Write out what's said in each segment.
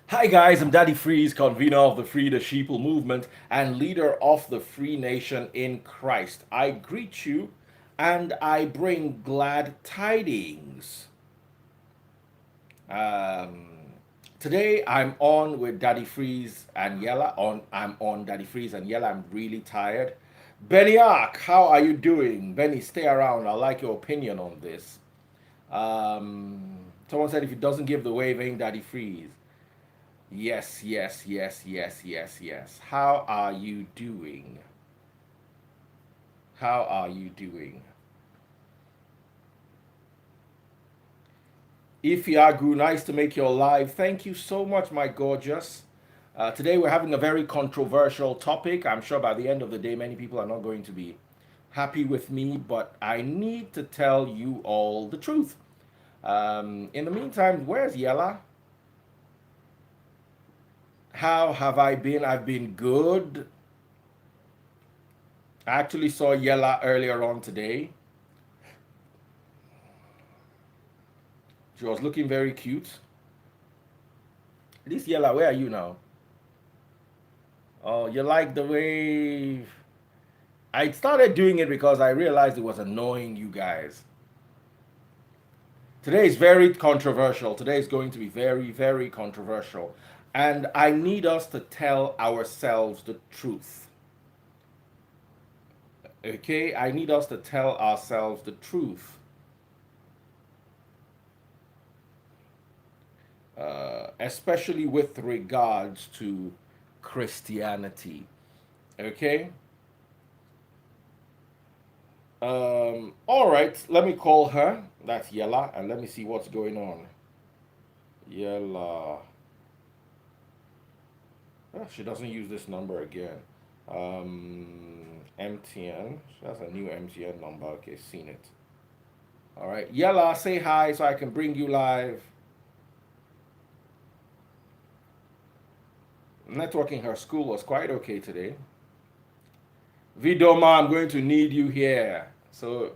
Hi guys, I'm Daddy Freeze, convener of the Free the Sheeple movement and leader of the Free Nation in Christ. I greet you and I bring glad tidings. Um, Today I'm on with Daddy Freeze and Yella. I'm on Daddy Freeze and Yella. I'm really tired. Benny Ark, how are you doing? Benny, stay around. I like your opinion on this. Someone said if he doesn't give the wave, ain't Daddy Freeze. Yes, yes, yes, yes, yes, yes. How are you doing? How are you doing? Ifiagu, nice to make your live. Thank you so much, my gorgeous. Today we're having a very controversial topic. I'm sure by the end of the day, many people are not going to be happy with me, but I need to tell you all the truth. In the meantime, where's Yella? How have I been? I've been good. I actually saw Yella earlier on today. She was looking very cute. This Yella, where are you now? Oh, you like the way I started doing it because I realized it was annoying you guys. Today is very controversial. Today is going to be very, very controversial. And I need us to tell ourselves the truth. Okay? I need us to tell ourselves the truth. Especially with regards to Christianity. Okay? All right, let me call her. That's Yella, and let me see what's going on. Yella. Oh, she doesn't use this number again. MTN. That's a new MTN number. Okay, seen it. All right, Yella, say hi so I can bring you live. Networking her school was quite okay today. Vidoma, I'm going to need you here. So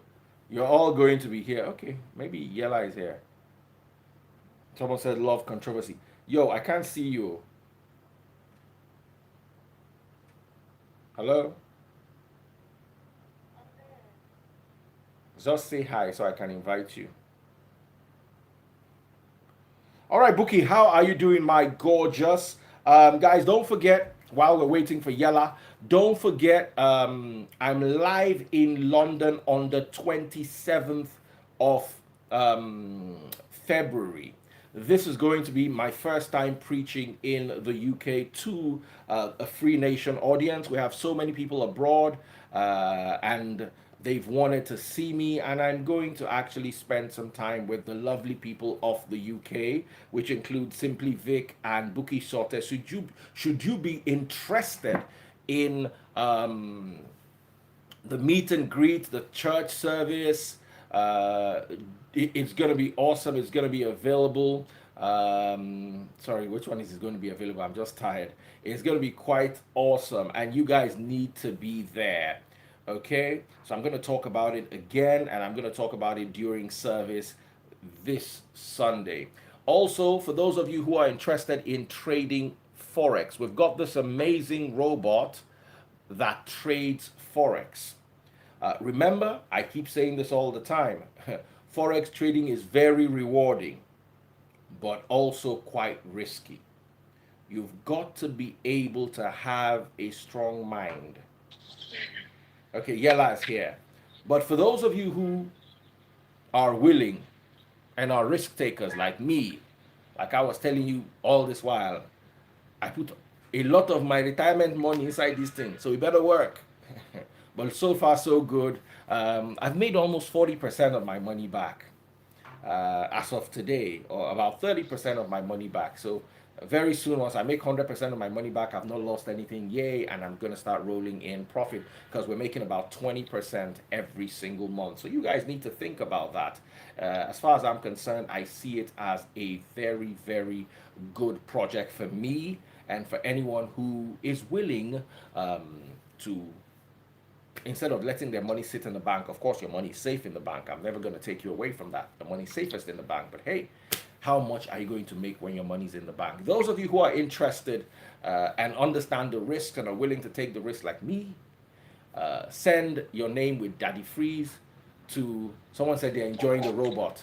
you're all going to be here. Okay, maybe Yella is here. Someone said love controversy. Yo, I can't see you. Hello? Just say hi so I can invite you. All right, Bookie, how are you doing, my gorgeous? Guys, don't forget, while we're waiting for Yella, don't forget, I'm live in London on the 27th of February. This is going to be my first time preaching in the UK to a Free Nation audience. We have so many people abroad, and they've wanted to see me, and I'm going to actually spend some time with the lovely people of the UK, which include Simply Vic and Bookie Sorte. Should you be interested in the meet and greet, the church service? It's going to be awesome. It's going to be available. Sorry, which one is it going to be available? I'm just tired. It's going to be quite awesome, and you guys need to be there. Okay, so I'm going to talk about it again, and I'm going to talk about it during service this Sunday. Also, for those of you who are interested in trading Forex, we've got this amazing robot that trades Forex. Remember, I keep saying this all the time. Forex trading is very rewarding, but also quite risky. You've got to be able to have a strong mind. Okay, Yella is here. But for those of you who are willing and are risk takers like me, like I was telling you all this while, I put a lot of my retirement money inside this thing, so we better work. But so far, so good. I've made almost 40% of my money back as of today, or about 30% of my money back. So very soon, once I make 100% of my money back, I've not lost anything. Yay! And I'm gonna start rolling in profit because we're making about 20% every single month. So you guys need to think about that. As far as I'm concerned, I see it as a very, very good project for me and for anyone who is willing to, instead of letting their money sit in the bank. Of course, your money is safe in the bank. I'm never going to take you away from that. The money's safest in the bank. But hey, how much are you going to make when your money's in the bank? Those of you who are interested and understand the risk and are willing to take the risk like me, send your name with Daddy Freeze to, someone said they're enjoying the robot.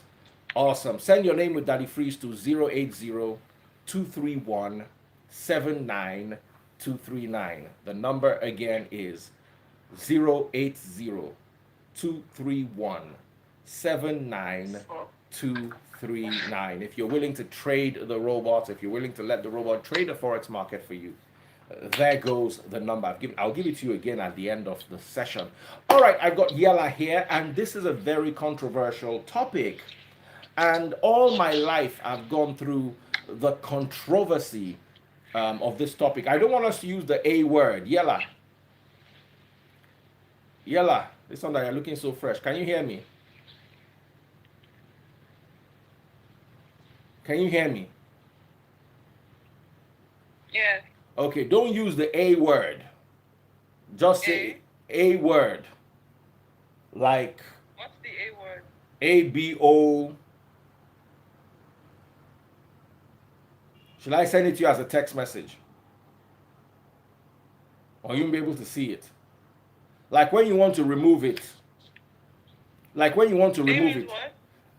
Awesome. Send your name with Daddy Freeze to 080-231-79239. The number again is 080-231-79239. If you're willing to trade the robot, if you're willing to let the robot trade the forex market for you, there goes the number. I'll give it to you again at the end of the session. All right, I've got Yella here, and this is a very controversial topic. And all my life, I've gone through the controversy of this topic. I don't want us to use the A word. Yella. Yella, this one that you're looking so fresh. Can you hear me? Can you hear me? Yeah. Okay, don't use the A word. Just say A word. Like What's the A word? ABO. Should I send it to you as a text message? Or you'll be able to see it. Like when you want to remove it. Like when you want to A remove means it. what?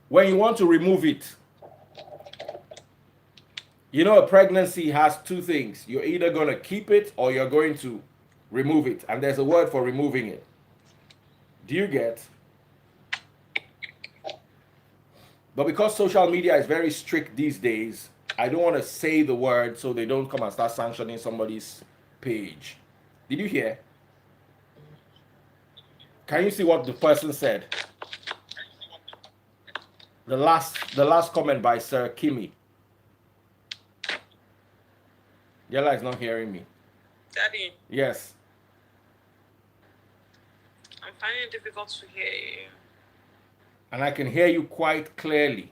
When you want to remove it. You know, a pregnancy has two things. You're either going to keep it or you're going to remove it. And there's a word for removing it. Do you get? But because social media is very strict these days, I don't want to say the word so they don't come and start sanctioning somebody's page. Did you hear? Can you see what the person said? The last comment by Sir Kimmy. Yella is not hearing me. Daddy, Yes. I'm finding it difficult to hear you. And I can hear you quite clearly.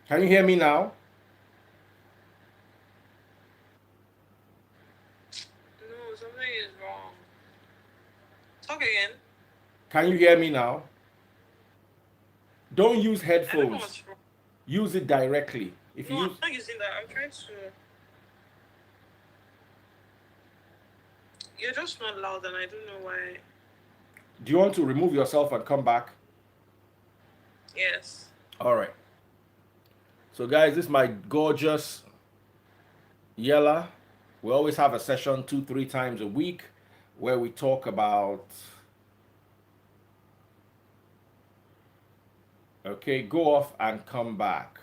Can you hear me now? No, something is wrong. Talk again. Can you hear me now? Don't use I don't know headphones. what's wrong. Use it directly. If No, you I'm use, not using that. I'm trying to. You're just not loud, and I don't know why. do you want to remove yourself and come back? Yes. All right. So guys, this is my gorgeous Yella. We always have a session 2-3 times a week where we talk about, okay, go off and come back.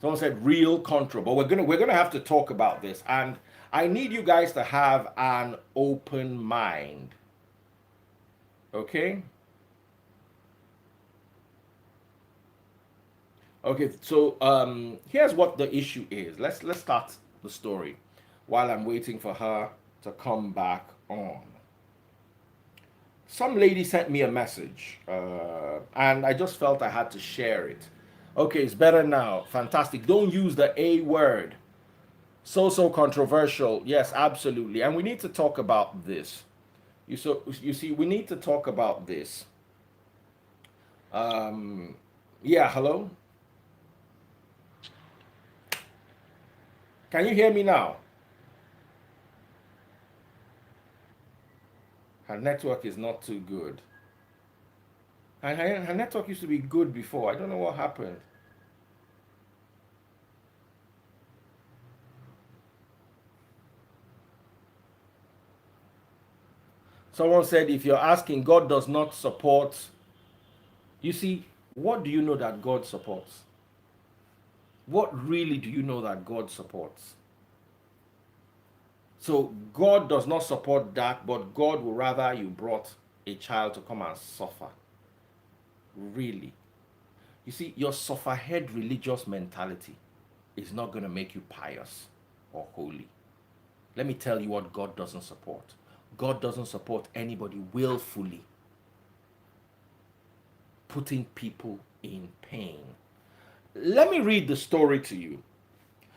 Someone said real control, but we're gonna have to talk about this, and I need you guys to have an open mind. Okay? Okay, so here's what the issue is. Let's start the story while I'm waiting for her to come back on. Some lady sent me a message, and I just felt I had to share it. Okay, it's better now. Fantastic. Don't use the A word. So controversial. Yes, absolutely. And we need to talk about this. You see, we need to talk about this. Yeah, hello? Can you hear me now? Her network is not too good. And her network used to be good before. I don't know what happened. Someone said, if you're asking, God does not support. You see, what do you know that God supports? What really do you know that God supports? So God does not support that, but God would rather you brought a child to come and suffer. Really. You see, your sufferhead religious mentality is not going to make you pious or holy. Let me tell you what God doesn't support. God doesn't support anybody willfully putting people in pain. Let me read the story to you.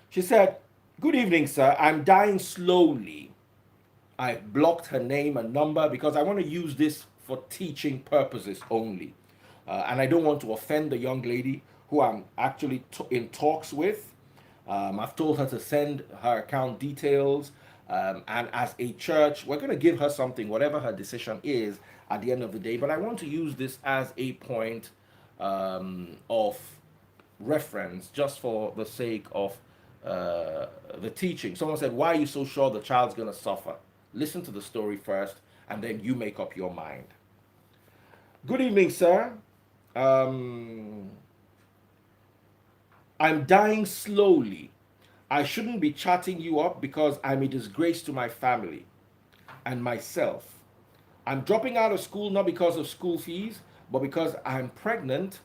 She said, "Good evening, sir. I'm dying slowly." I blocked her name and number because I want to use this for teaching purposes only. And I don't want to offend the young lady who I'm actually in talks with. I've told her to send her account details. And as a church, we're going to give her something, whatever her decision is at the end of the day. But I want to use this as a point of reference just for the sake of the teaching. Someone said, "Why are you so sure the child's going to suffer?" Listen to the story first, and then you make up your mind. Good evening, sir. Um, I'm dying slowly. I shouldn't be chatting you up because I'm a disgrace to my family and myself. I'm dropping out of school not because of school fees, but because I'm pregnant,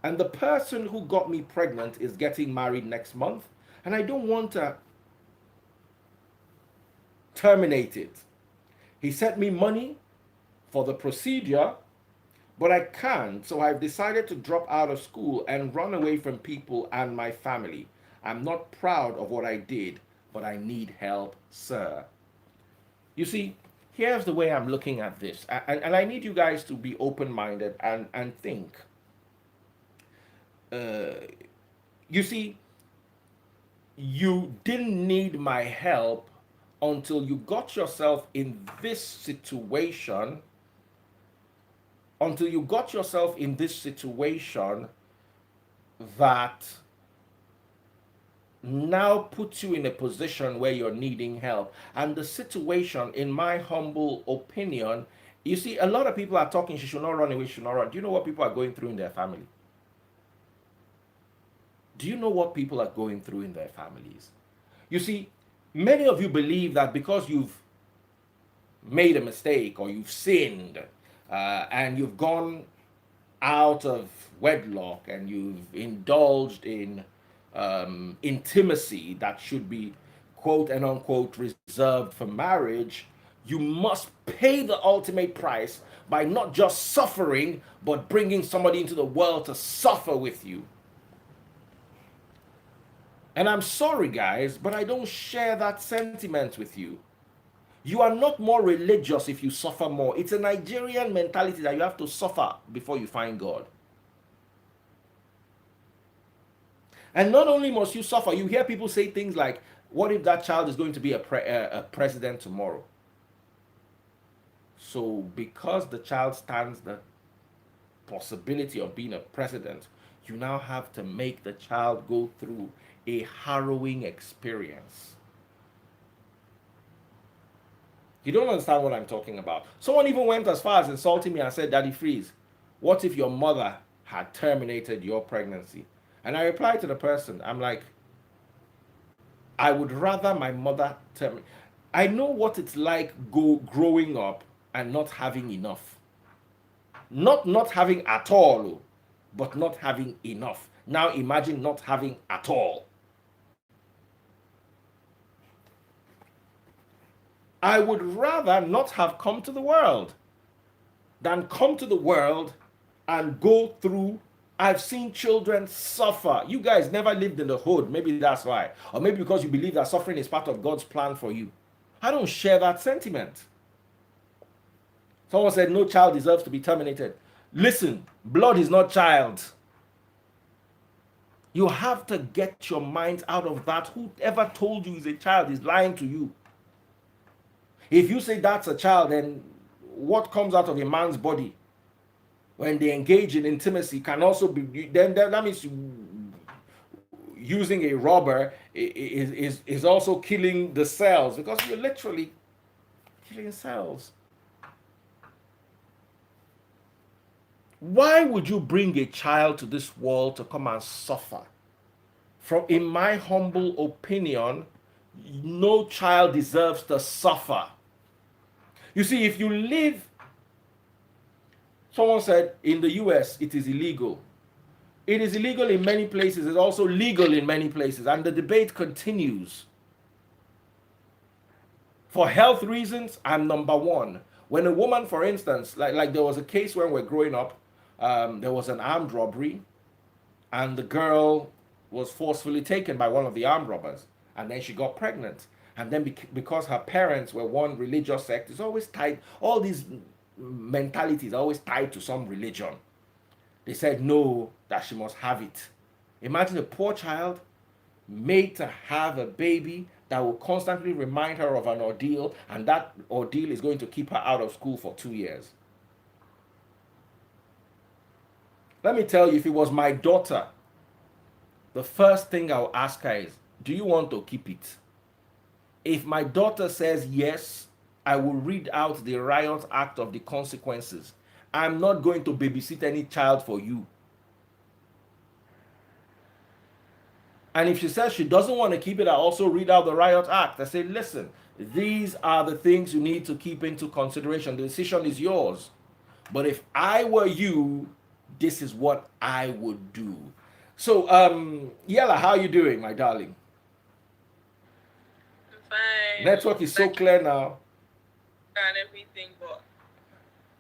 and the person who got me pregnant is getting married next month, and I don't want to terminate it. He sent me money for the procedure, but I can't, so I've decided to drop out of school and run away from people and my family. I'm not proud of what I did, but I need help, sir. You see, here's the way I'm looking at this, and I need you guys to be open minded and think. Uh, you see, you didn't need my help until you got yourself in this situation, that now puts you in a position where you're needing help. And the situation, in my humble opinion, you see, a lot of people are talking, she should not run away, she should not run. Do you know what people are going through in their family? Do you know what people are going through in their families? You see, many of you believe that because you've made a mistake or you've sinned and you've gone out of wedlock and you've indulged in intimacy that should be quote and unquote reserved for marriage, you must pay the ultimate price by not just suffering but bringing somebody into the world to suffer with you. And I'm sorry, guys, but I don't share that sentiment with you. You are not more religious if you suffer more. It's a Nigerian mentality that you have to suffer before you find God. And not only must you suffer, you hear people say things like, what if that child is going to be a president tomorrow? So because the child stands the possibility of being a president, you now have to make the child go through a harrowing experience. You don't understand what I'm talking about. Someone even went as far as insulting me and said, Daddy Freeze, what if your mother had terminated your pregnancy? And I replied to the person, I'm like, I would rather my mother terminate. I know what it's like growing up and not having enough. Not having at all, but not having enough. Now imagine not having at all. I would rather not have come to the world than come to the world and go through. I've seen children suffer. You guys never lived in the hood. Maybe that's why. Or maybe because you believe that suffering is part of God's plan for you. I don't share that sentiment. Someone said no child deserves to be terminated. Listen, blood is not child. You have to get your minds out of that. Whoever told you is a child is lying to you. If you say that's a child, then what comes out of a man's body when they engage in intimacy can also be, then that means using a rubber is also killing the cells, because you're literally killing cells. Why would you bring a child to this world to come and suffer? In my humble opinion, no child deserves to suffer. You see, if you live, someone said in the US it is illegal. It is illegal in many places. It's also legal in many places. And the debate continues. For health reasons, I'm number one. When a woman, for instance, like there was a case when we're growing up, there was an armed robbery, and the girl was forcefully taken by one of the armed robbers, and then she got pregnant. And then because her parents were one religious sect, it's always tied, all these mentality is always tied to some religion. They said no, that she must have it. Imagine a poor child made to have a baby that will constantly remind her of an ordeal, and that ordeal is going to keep her out of school for 2 years. Let me tell you, if it was my daughter, the first thing I'll ask her is, do you want to keep it? If my daughter says yes, I will read out the riot act of the consequences. I'm not going to babysit any child for you. And if she says she doesn't want to keep it, I also read out the riot act. I say, listen, these are the things you need to keep into consideration. The decision is yours. But if I were you, this is what I would do. So, Yella, how are you doing, my darling? I'm fine. Network is so Like clear now. and everything, but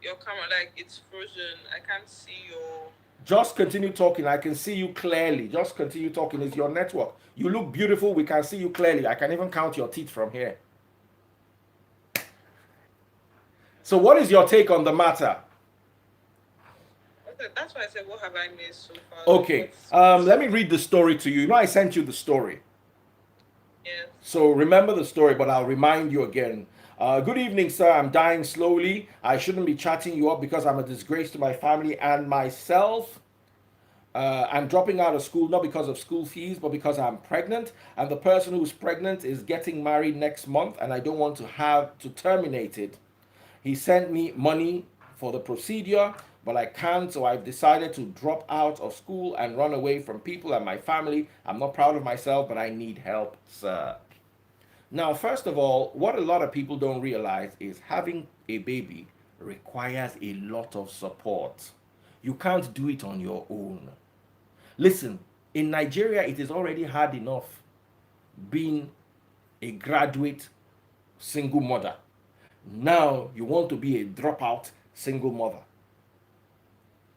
your camera like it's frozen. I can't see your. Just continue talking. I can see you clearly. Just continue talking. It's your network. You look beautiful. We can see you clearly. I can even count your teeth from here. So, what is your take on the matter? That's why I said, what have I missed so far? Like, Okay, let me read the story to you. You know, I sent you the story. Yes. So remember the story, but I'll remind you again. Good evening, sir. I'm dying slowly. I shouldn't be chatting you up because I'm a disgrace to my family and myself. I'm dropping out of school not because of school fees, but because I'm pregnant. And the person who's pregnant is getting married next month, and I don't want to have to terminate it. He sent me money for the procedure, but I can't, so I've decided to drop out of school and run away from people and my family. I'm not proud of myself, but I need help, sir. Now, first of all, what a lot of people don't realize is having a baby requires a lot of support. You can't do it on your own. Listen, in Nigeria, it is already hard enough being a graduate single mother. Now you want to be a dropout single mother.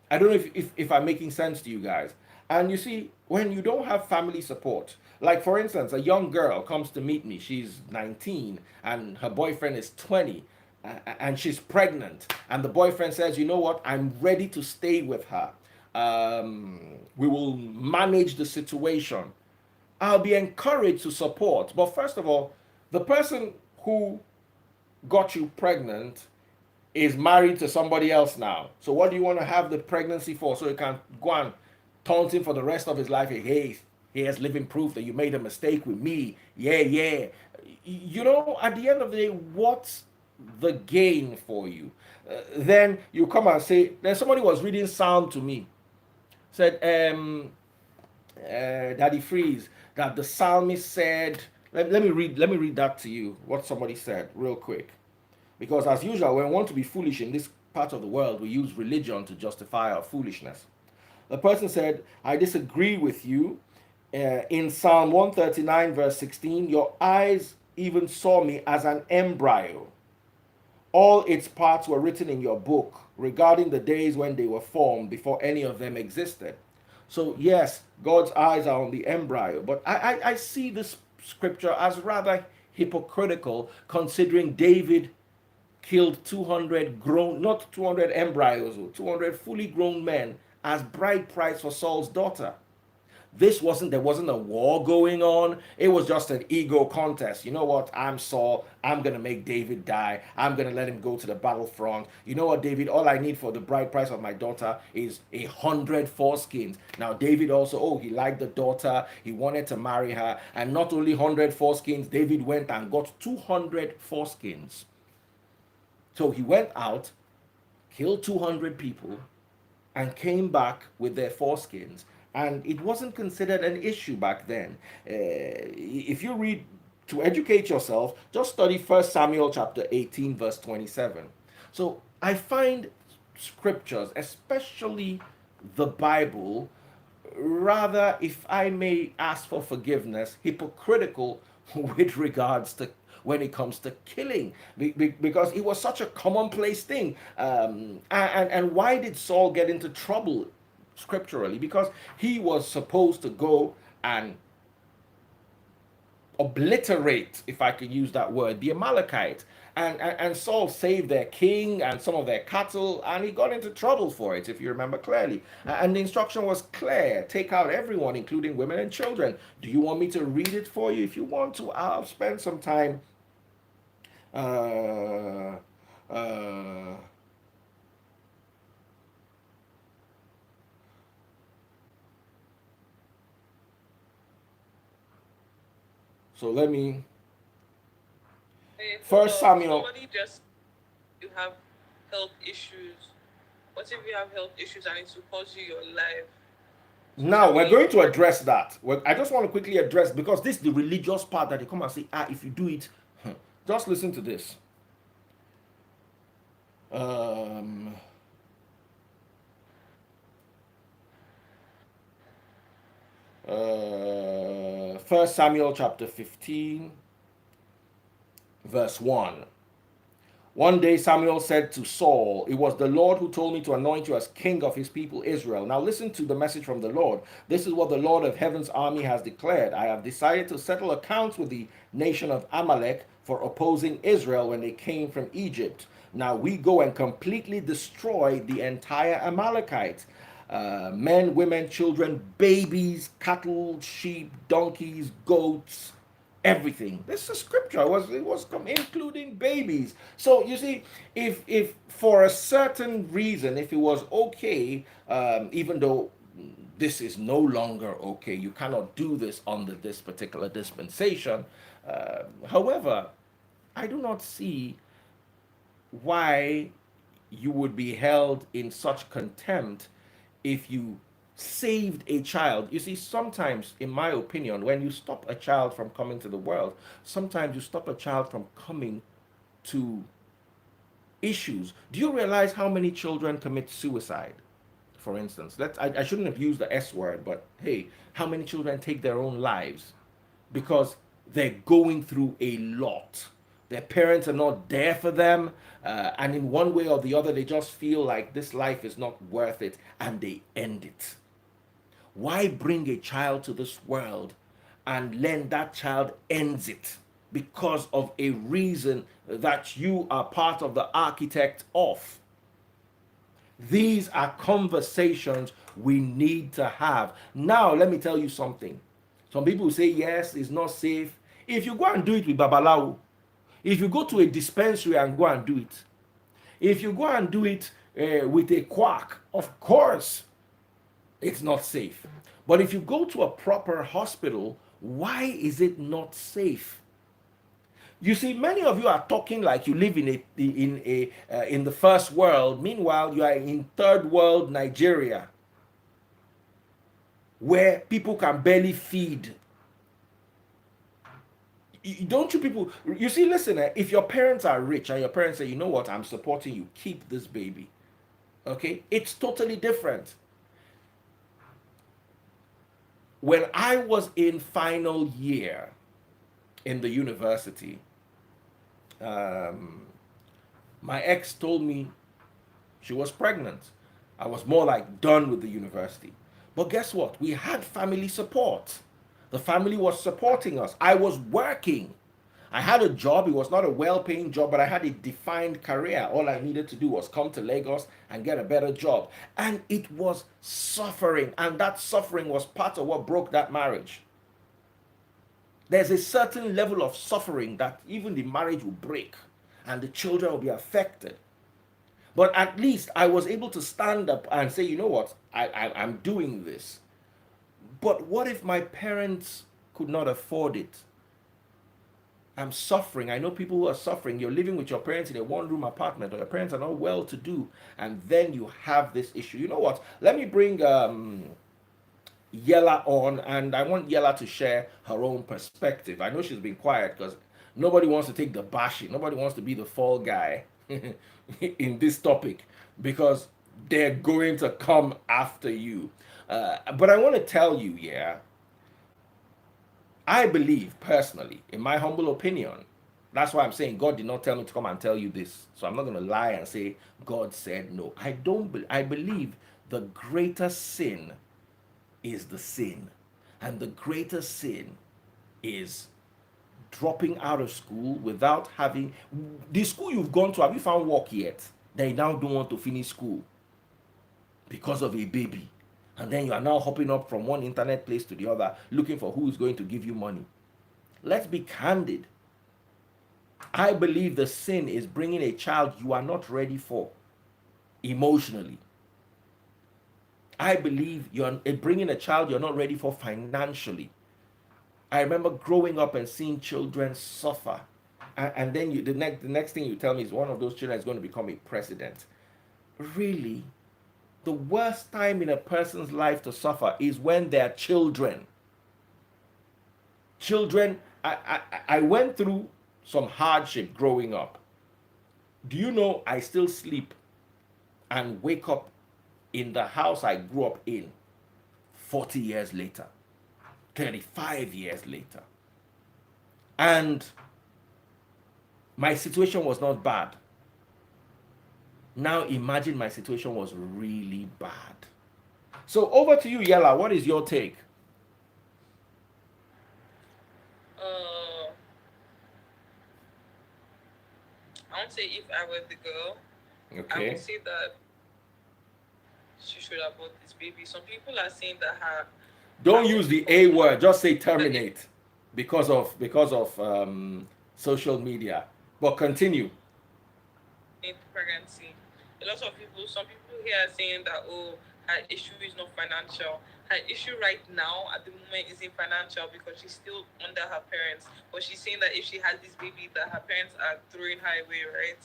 I don't know if I'm making sense to you guys. And you see, when you don't have family support, like for instance, a young girl comes to meet me, she's 19 and her boyfriend is 20, and she's pregnant, and the boyfriend says, you know what, I'm ready to stay with her. We will manage the situation. I'll be encouraged to support. But first of all, the person who got you pregnant is married to somebody else now. So what do you want to have the pregnancy for? So you can go and taunt him for the rest of his life. Hey, here's living proof that you made a mistake with me. Yeah, yeah. You know, at the end of the day, what's the gain for you? Then you come and say, then somebody was reading Psalm to me. Said, Daddy Freeze, that the psalmist said, let me read that to you, what somebody said real quick. Because as usual, when we want to be foolish in this part of the world, we use religion to justify our foolishness. The person said, I disagree with you. In Psalm 139, verse 16, your eyes even saw me as an embryo. All its parts were written in your book regarding the days when they were formed before any of them existed. So, yes, God's eyes are on the embryo, but I see this scripture as rather hypocritical considering David killed 200 grown, not 200 embryos, 200 fully grown men as bride price for Saul's daughter. There wasn't a war going on. It was just an ego contest. You know what? I'm Saul. I'm going to make David die. I'm going to let him go to the battlefront. You know what, David? All I need for the bride price of my daughter is 100 foreskins. Now, David also, he liked the daughter. He wanted to marry her. And not only 100 foreskins, David went and got 200 foreskins. So he went out, killed 200 people, and came back with their foreskins. And it wasn't considered an issue back then. If you read to educate yourself, just study 1 Samuel chapter 18, verse 27. So I find scriptures, especially the Bible, rather, if I may ask for forgiveness, hypocritical with regards to when it comes to killing, because it was such a commonplace thing. And why did Saul get into trouble scripturally? Because he was supposed to go and obliterate, if I could use that word, the Amalekites. And Saul saved their king and some of their cattle, and he got into trouble for it, if you remember clearly. And the instruction was clear: take out everyone, including women and children. Do you want me to read it for you? If you want to, I'll spend some time. Uh, uh, so let me. Hey, hold First up. Samuel. Somebody just you have health issues. What if you have health issues and it's will cost you your life? So Now shall we're we going to pray? address that. Well, I just want to quickly address, because this is the religious part that they come and say, if you do it, just listen to this. Um, First Samuel chapter 15, verse 1. One day Samuel said to Saul, it was the Lord who told me to anoint you as king of his people Israel. Now listen to the message from the Lord. This is what the Lord of heaven's army has declared. I have decided to settle accounts with the nation of Amalek for opposing Israel when they came from Egypt. Now we go and completely destroy the entire Amalekites. Men, women, children, babies, cattle, sheep, donkeys, goats, everything. This is scripture. It was including babies. So you see, if for a certain reason, if it was okay, even though this is no longer okay, you cannot do this under this particular dispensation. However, I do not see why you would be held in such contempt if you saved a child. You see, sometimes, in my opinion, when you stop a child from coming to the world, sometimes you stop a child from coming to issues. Do you realize how many children commit suicide? For instance, I shouldn't have used the S word, but hey, how many children take their own lives because they're going through a lot? Their parents are not there for them, and in one way or the other, they just feel like this life is not worth it, and they end it. Why bring a child to this world and then that child ends it because of a reason that you are part of the architect of? These are conversations we need to have. Now, let me tell you something. Some people say, yes, it's not safe. If you go and do it with Babalawo, if you go to a dispensary and go and do it, if you go and do it with a quack, of course, it's not safe. But if you go to a proper hospital, why is it not safe? You see, many of you are talking like you live in the first world. Meanwhile, you are in third world Nigeria, where people can barely feed. Don't you people? You see, listen. If your parents are rich and your parents say, you know what, I'm supporting you, keep this baby. Okay, it's totally different. When I was in final year in the university, um, my ex told me she was pregnant. I was more like done with the university. But guess what? We had family support. The family was supporting us. I was working. I had a job. It was not a well paying job, but I had a defined career. All I needed to do was come to Lagos and get a better job. And it was suffering. And that suffering was part of what broke that marriage. There's a certain level of suffering that even the marriage will break and the children will be affected. But at least I was able to stand up and say, you know what, I'm doing this. But what if my parents could not afford it? I'm suffering. I know people who are suffering. You're living with your parents in a one room apartment, or your parents are not well to do, and then you have this issue. You know what? Let me bring Yella on, and I want Yella to share her own perspective. I know she's been quiet because nobody wants to take the bashing, nobody wants to be the fall guy in this topic because they're going to come after you. But I want to tell you, yeah, I believe personally, in my humble opinion, that's why I'm saying God did not tell me to come and tell you this. So I'm not going to lie and say God said no. I don't. I believe the greater sin is the sin. And the greater sin is dropping out of school without having the school you've gone to. Have you found work yet? They now don't want to finish school because of a baby. And then you are now hopping up from one internet place to the other looking for who is going to give you money. Let's be candid. I believe the sin is bringing a child you are not ready for emotionally. I believe you're bringing a child you're not ready for financially. I remember growing up and seeing children suffer. And then the next thing you tell me is one of those children is going to become a president. Really? The worst time in a person's life to suffer is when they're children. Children, I went through some hardship growing up. Do you know I still sleep and wake up in the house I grew up in 40 years later, 35 years later? And my situation was not bad. Now imagine my situation was really bad. So over to you, Yella. What is your take? Uh, I won't say if I were the girl, I would Okay. say that she should abort this baby. Some people are saying that her Don't own use the A fault was word. Just say that it terminate because of social media. But continue. made pregnancy. A lot of people, some people here are saying that, oh, her issue is not financial. Her issue right now at the moment isn't financial because she's still under her parents. But she's saying that if she has this baby, that her parents are throwing her away, right?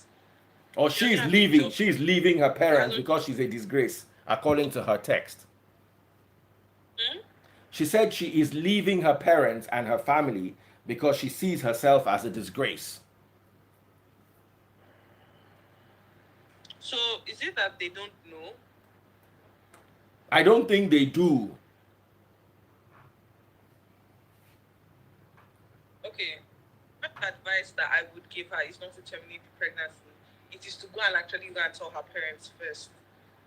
Or She doesn't she's have a leaving. job. She's leaving her She parents hasn't. because she's a disgrace, according to her text. Hmm? She said she is leaving her parents and her family because she sees herself as a disgrace. So is it that they don't know? I don't think they do. Okay. One advice that I would give her is not to terminate the pregnancy. It is to go and actually go and tell her parents first.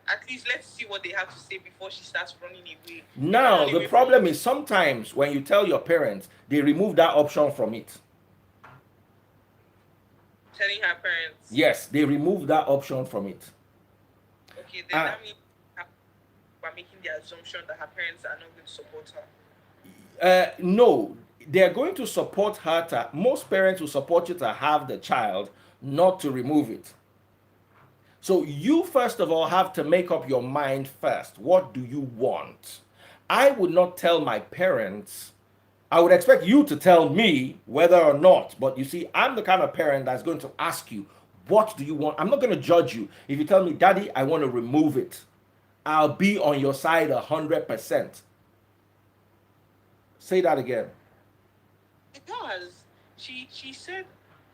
At least let's see what they have to say before she starts running away. If you Now, run the away from problem is sometimes when you tell your parents, they remove that option from it. telling her parents, Yes, they remove that option from it. okay, then Uh, that means we're making the assumption that her parents are not going to support her. no, they're going to support her. Most parents will support you to have the child, not to remove it. So you first of all have to make up your mind first. What do you want? I would not tell my parents. I would expect you to tell me whether or not. But you see, I'm the kind of parent that's going to ask you, what do you want? I'm not going to judge you. If you tell me, Daddy, I want to remove it, I'll be on your side 100%. Say that again. It does. She said,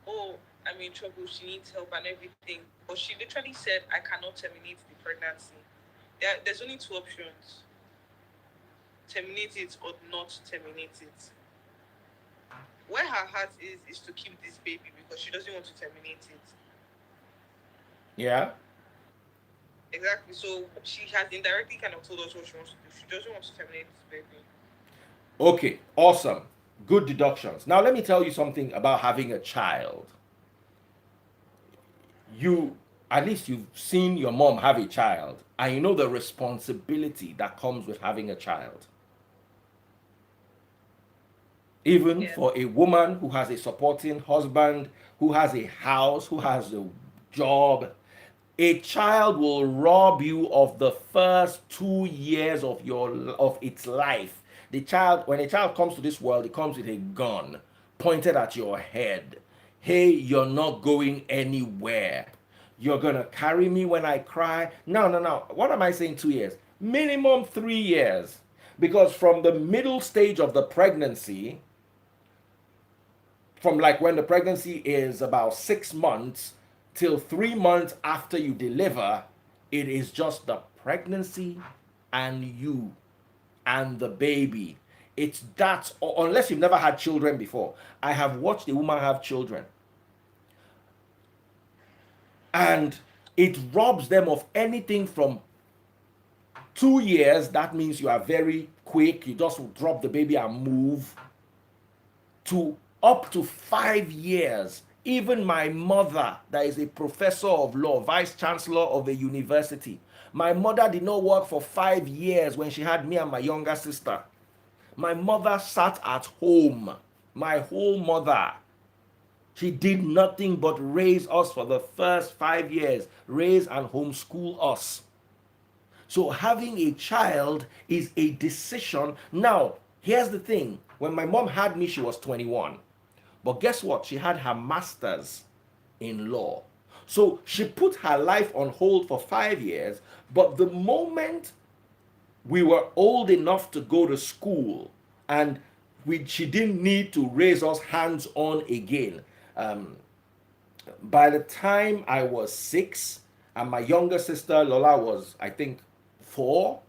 oh, I'm in trouble. She needs help and everything. But she literally said, I cannot terminate the pregnancy. There's only two options: terminate it or not terminate it. Where her heart is to keep this baby because she doesn't want to terminate it. Yeah. Exactly. So she has indirectly kind of told us what she wants to do. She doesn't want to terminate this baby. Okay. Awesome. Good deductions. Now, let me tell you something about having a child. You, at least you've seen your mom have a child, and you know the responsibility that comes with having a child. Even Yes. for a woman who has a supporting husband, who has a house, who has a job, a child will rob you of the first 2 years of its life. The child, when a child comes to this world, it comes with a gun pointed at your head. Hey, you're not going anywhere. You're gonna carry me when I cry. No, no, no. What am I saying? 2 years, minimum 3 years, because from the middle stage of the pregnancy, from like when the pregnancy is about 6 months till 3 months after you deliver, it is just the pregnancy and you and the baby. It's that, unless you've never had children before. I have watched a woman have children, and it robs them of anything from 2 years. That means you are very quick, you just drop the baby and move, to up to 5 years. Even my mother, that is a professor of law, vice chancellor of a university, my mother did not work for 5 years when she had me and my younger sister. My mother sat at home. My whole mother. She did nothing but raise us for the first 5 years, raise and homeschool us. So having a child is a decision. Now, here's the thing. When my mom had me, she was 21. But guess what? She had her master's in law. So she put her life on hold for 5 years. But the moment we were old enough to go to school and she didn't need to raise us hands on again, um, by the time I was 6 and my younger sister Lola was, I think, 4,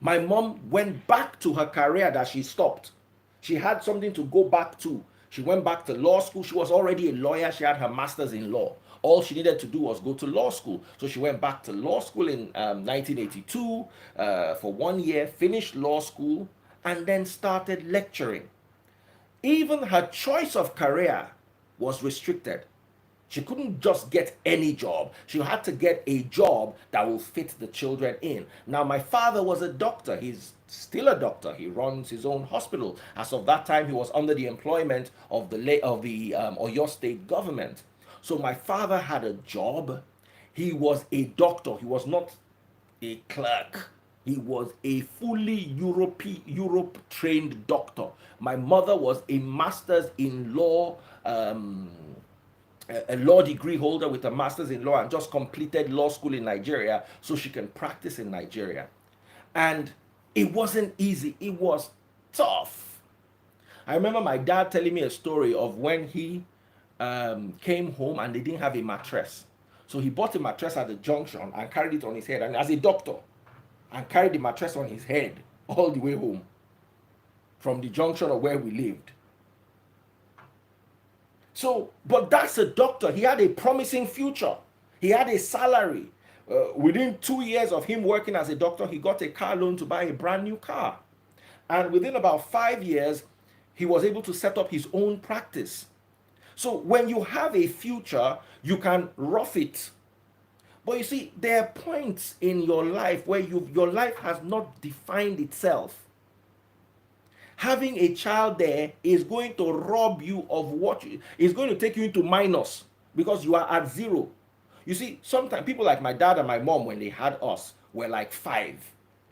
my mom went back to her career that she stopped. She had something to go back to. She went back to law school. She was already a lawyer. She had her master's in law. All she needed to do was go to law school. So she went back to law school in 1982 for 1 year, finished law school, and then started lecturing. Even her choice of career was restricted. She couldn't just get any job. She had to get a job that will fit the children in. Now, my father was a doctor. He's still a doctor. He runs his own hospital. As of that time, he was under the employment of the Oyo State government. So my father had a job. He was a doctor. He was not a clerk. He was a fully Europe trained doctor. My mother was a master's in law, a law degree holder with a master's in law, and just completed law school in Nigeria so she can practice in Nigeria. And it wasn't easy, it was tough. I remember my dad telling me a story of when he came home and they didn't have a mattress. So he bought a mattress at the junction and carried it on his head, and as a doctor, and carried the mattress on his head all the way home from the junction of where we lived. So, but that's a doctor. He had a promising future. He had a salary. Within 2 years of him working as a doctor, he got a car loan to buy a brand new car. And within about 5 years, he was able to set up his own practice. So when you have a future, you can rough it. But you see, there are points in your life where your life has not defined itself. Having a child there is going to rob you of is going to take you into minus because you are at zero. You see, sometimes people like my dad and my mom, when they had us, were like 5,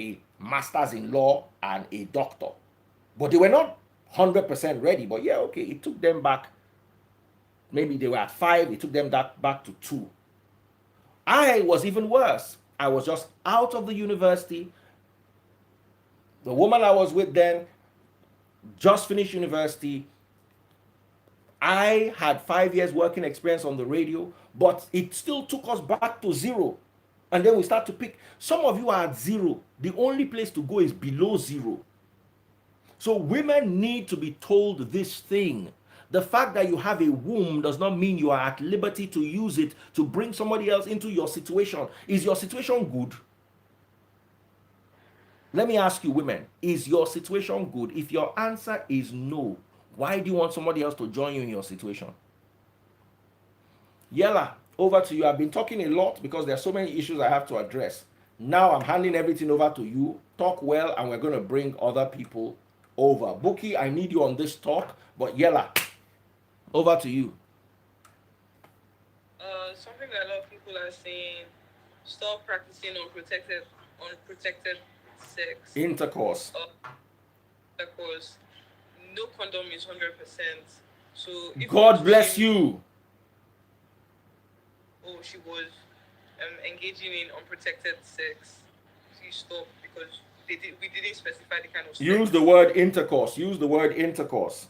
a master's in law and a doctor. But they were not 100% ready. But yeah, okay, it took them back. Maybe they were at 5, it took them back to 2. I was even worse. I was just out of the university. The woman I was with then just finished university. I had 5 years working experience on the radio, but it still took us back to zero. And then we start to pick. Some of you are at zero. The only place to go is below zero. So women need to be told this thing. The fact that you have a womb does not mean you are at liberty to use it to bring somebody else into your situation. Is your situation good? Let me ask you, women, is your situation good? If your answer is no, why do you want somebody else to join you in your situation? Yella, over to you. I've been talking a lot because there are so many issues I have to address. Now I'm handing everything over to you. Talk well, and we're going to bring other people over. Buki, I need you on this talk, but Yella, over to you. Something that a lot of people are saying: stop practicing unprotected sex. Intercourse. Because no condom is 100%. So if you want God to bless shame, you. oh, she was engaging in unprotected sex, please stop because we didn't specify the kind of Use the sex, word intercourse. Use the word intercourse.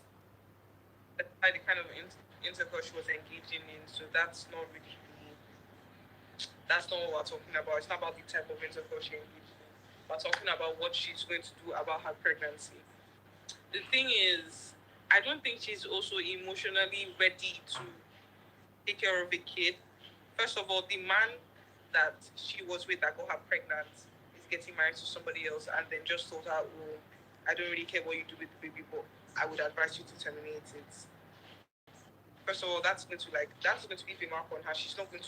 specify the kind of intercourse she was engaging in. So that's not what we're talking about. It's not about the type of intercourse she engaged in. We're talking about what she's going to do about her pregnancy. The thing is, I don't think she's also emotionally ready to take care of a kid. First of all, the man that she was with that got her pregnant is getting married to somebody else and then just told her, oh, I don't really care what you do with the baby, but I would advise you to terminate it. First of all, that's going to leave a mark on her. She's not going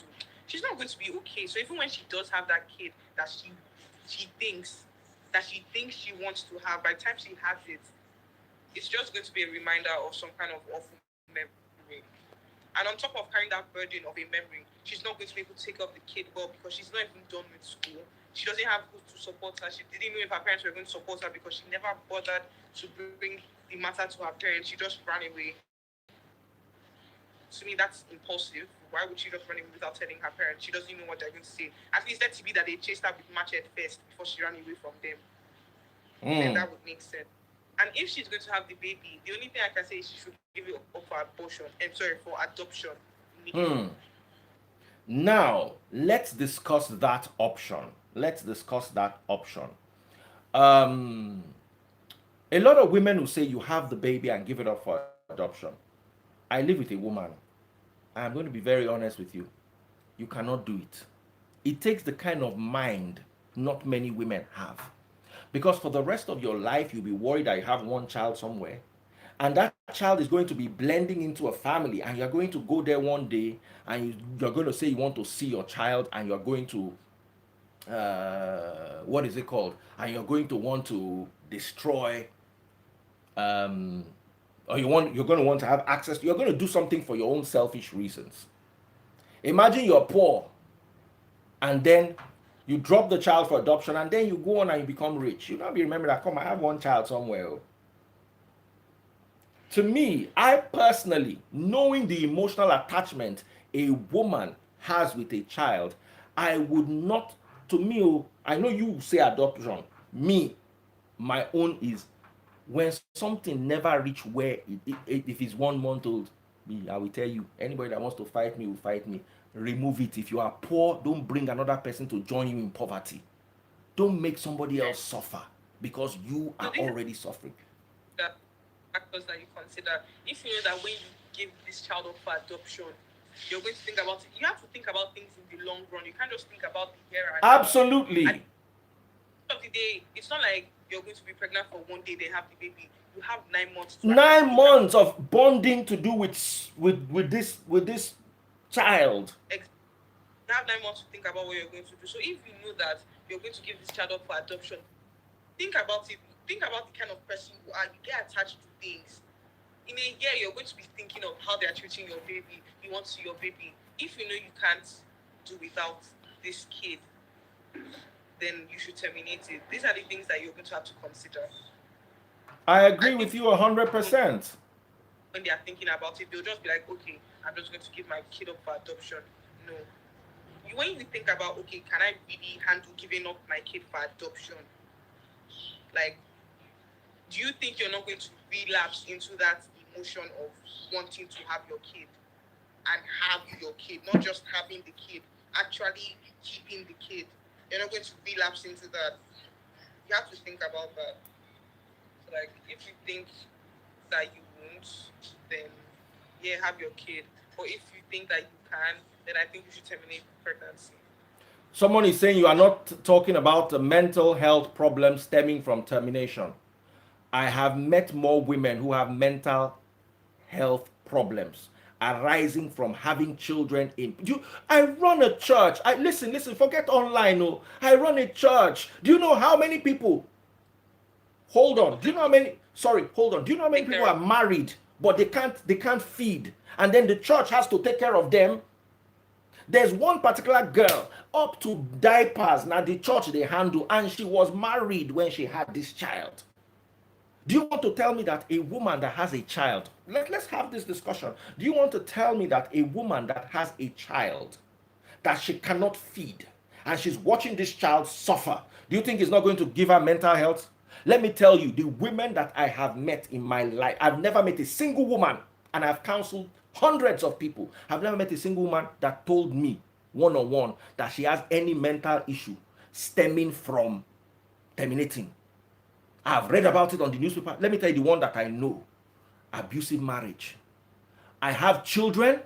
to be okay. So even when she does have that kid that she thinks she wants to have, by the time she has it, it's just going to be a reminder of some kind of awful memory. And on top of carrying that burden of a memory, she's not going to be able to take up the kid well because she's not even done with school. She doesn't have who to support her. She didn't know if her parents were going to support her because she never bothered to bring the matter to her parents. She just ran away. To me, that's impulsive. Why would she just run away without telling her parents? She doesn't even know what they're going to say. At least let it be that they chased her with machete first before she ran away from them. Then that Mm. would make sense. And if she's going to have the baby, the only thing I can say is she should give it up for abortion. And sorry, for adoption immediately. Hmm. Now, let's discuss that option. Let's discuss that option. Um, a lot of women who say you have the baby and give it up for adoption. I live with a woman. I'm going to be very honest with you. You cannot do it. It takes the kind of mind not many women have. Because for the rest of your life, you'll be worried that you have one child somewhere. And that child is going to be blending into a family. And you're going to go there one day and you're going to say you want to see your child and you're going to, what is it called? And you're going to want to destroy, um, or you're going to want to have access. You're going to do something for your own selfish reasons. Imagine you're poor and then you drop the child for adoption and then you go on and you become rich. You not be remember that, come, I have one child somewhere. To me, I personally, knowing the emotional attachment a woman has with a child, I would not, to me, I know you say adoption. Me, my own is when something never reach where if it's 1 month old, me, I will tell you, anybody that wants to fight me will fight me. Remove it. If you are poor, don't bring another person to join you in poverty. Don't make somebody else Yes. suffer because you So are these are already suffering. the factors that you consider. If you know that when you give this child up for adoption, you're going to think about it. You have to think about things in the long run. You can't just think about the here and now. At Absolutely. the end of the day, it's not like you're going to be pregnant for one day, they have the baby. You have 9 months to actually Nine think about months of bonding to do with this child. you have 9 months to think about what you're going to do. So if you know that you're going to give this child up for adoption, think about it. Think about the kind of person you are. You get attached to things. In a year, you're going to be thinking of how they are treating your baby. You want to see your baby. If you know you can't do without this kid, then you should terminate it. These are the things that you're going to have to consider. I I agree with think you 100%. when they are thinking about it, they'll just be like, okay, I'm just going to give my kid up for adoption. No. When you think about, okay, can I really handle giving up my kid for adoption? Like, do you think you're not going to relapse into that emotion of wanting to have your kid and have your kid, not just having the kid, actually keeping the kid? You're not going to relapse into that. You have to think about that. So, like, if you think that you won't, then yeah, have your kid. Or if you think that you can, then I think you should terminate the pregnancy. Someone is saying you are not talking about the mental health problems stemming from termination. I have met more women who have mental health problems arising from having children in you. I run a church. I listen, forget online. No, I run a church. Do you know how many people? Hold Some on. of Do you them know how don't many? Sorry, hold on. Do you know how many take people care are of married but they can't feed, and then the church has to take care of them? There's one particular girl up to diapers. Now the church they handle, and she was married when she had this child. Do you want to tell me that a woman that has a child, let's have this discussion. Do you want to tell me that a woman that has a child that she cannot feed and she's watching this child suffer, do you think it's not going to give her mental health? Let me tell you, the women that I have met in my life, I've never met a single woman, and I've counseled hundreds of people. I've never met a single woman that told me one on one that she has any mental issue stemming from terminating. I've read about it on the newspaper. Let me tell you the one that I know: abusive marriage. I have children.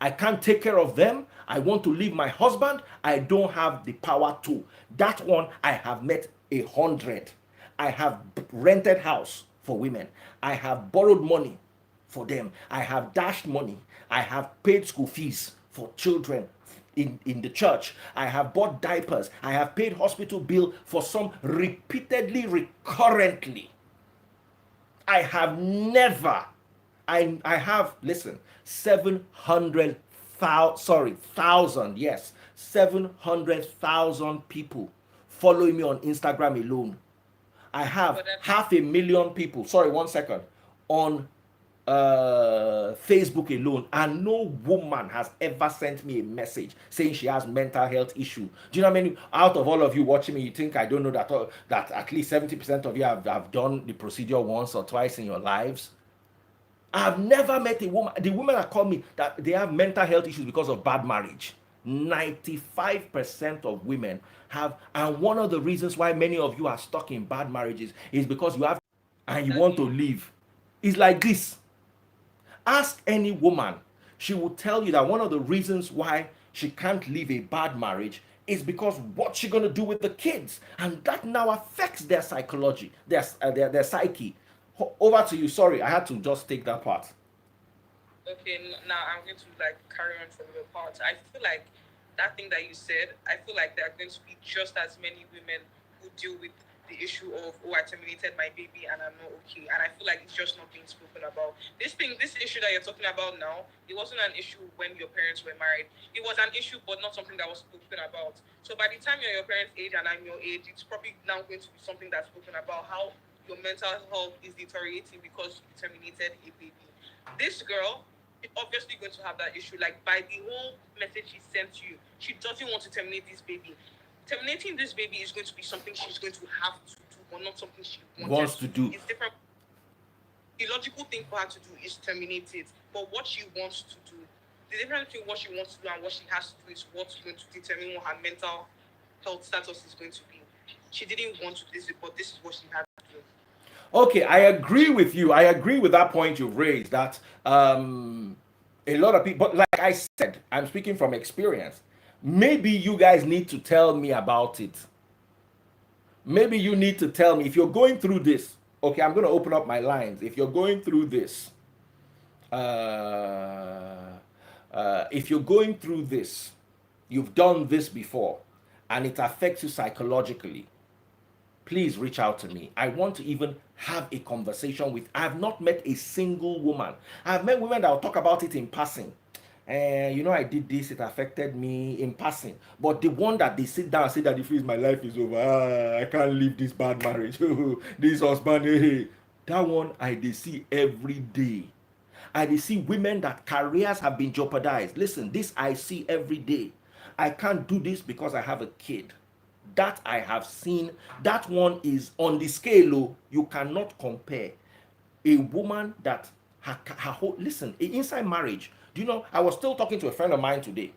I can't take care of them. I want to leave my husband. I don't have the power to. That one, I have met 100. I have rented house for women. I have borrowed money for them. I have dashed money. I have paid school fees for children in the church. I have bought diapers. I have paid hospital bill for some repeatedly, recurrently. I have never, I have, listen, 700,000, sorry, thousand, yes, 700,000 people following me on Instagram alone. I have But then, 500,000 people, sorry, 1 second, on Facebook alone, and no woman has ever sent me a message saying she has mental health issue. Do you know how many out of all of you watching me, you think I don't know that that at least 70% of you have done the procedure once or twice in your lives? I've never met a woman. The women that call me that they have mental health issues because of bad marriage. 95% of women have, and one of the reasons why many of you are stuck in bad marriages is because you have and you want to exactly. leave. It's like this. Ask any woman, she will tell you that one of the reasons why she can't leave a bad marriage is because what's she going to do with the kids? And that now affects their psychology, their psyche. Over to you. Sorry, I had to just take that part. Okay, now I'm going to like carry on from your part. I feel like that thing that you said, I feel like there are going to be just as many women who deal with the issue of, oh, I terminated my baby and I'm not okay. And I feel like it's just not being spoken about. This issue that you're talking about now, it wasn't an issue when your parents were married. It was an issue, but not something that was spoken about. So by the time you're your parents' age and I'm your age, it's probably now going to be something that's spoken about, how your mental health is deteriorating because you terminated a baby. This girl is obviously going to have that issue. Like by the whole message she sent you, she doesn't want to terminate this baby. Terminating this baby is going to be something she's going to have to do, but not something she wanted Wants to to do. do. It's different. The logical thing for her to do is terminate it. But what she wants to do, the difference between what she wants to do and what she has to do is what's going to determine what her mental health status is going to be. She didn't want to do this, but this is what she had to do. Okay, I agree with you. I agree with that point you've raised that a lot of people, but like I said, I'm speaking from experience. Maybe you guys need to tell me about it. Maybe you need to tell me if you're going through this. Okay, I'm going to open up my lines. If you're going through this, if you're going through this, you've done this before, and it affects you psychologically, please reach out to me. I want to even have a conversation with. I have not met a single woman. I've met women that will talk about it in passing. And you know, I did this, it affected me in passing. But the one that they sit down and say that if my life is over, I can't leave this bad marriage. This husband, hey, that one I they see every day. I they see women that careers have been jeopardized. Listen, this I see every day. I can't do this because I have a kid. That I have seen. That one is on the scale. Oh, you cannot compare a woman that her whole, listen, inside marriage. Do you know? I was still talking to a friend of mine today,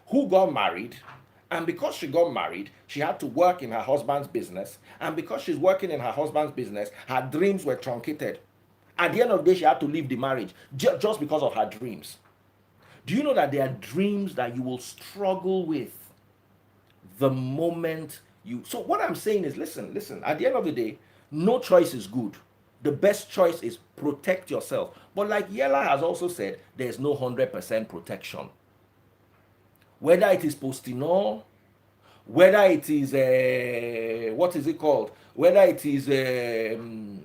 who got married, and because she got married, she had to work in her husband's business, and because she's working in her husband's business, her dreams were truncated. At the end of the day, she had to leave the marriage just because of her dreams. Do you know that there are dreams that you will struggle with the moment you. So what I'm saying is, listen, at the end of the day, no choice is good. The best choice is protect yourself. But like Yella has also said, there's no 100% protection. Whether it is postinol, whether it is what is it called, whether it is And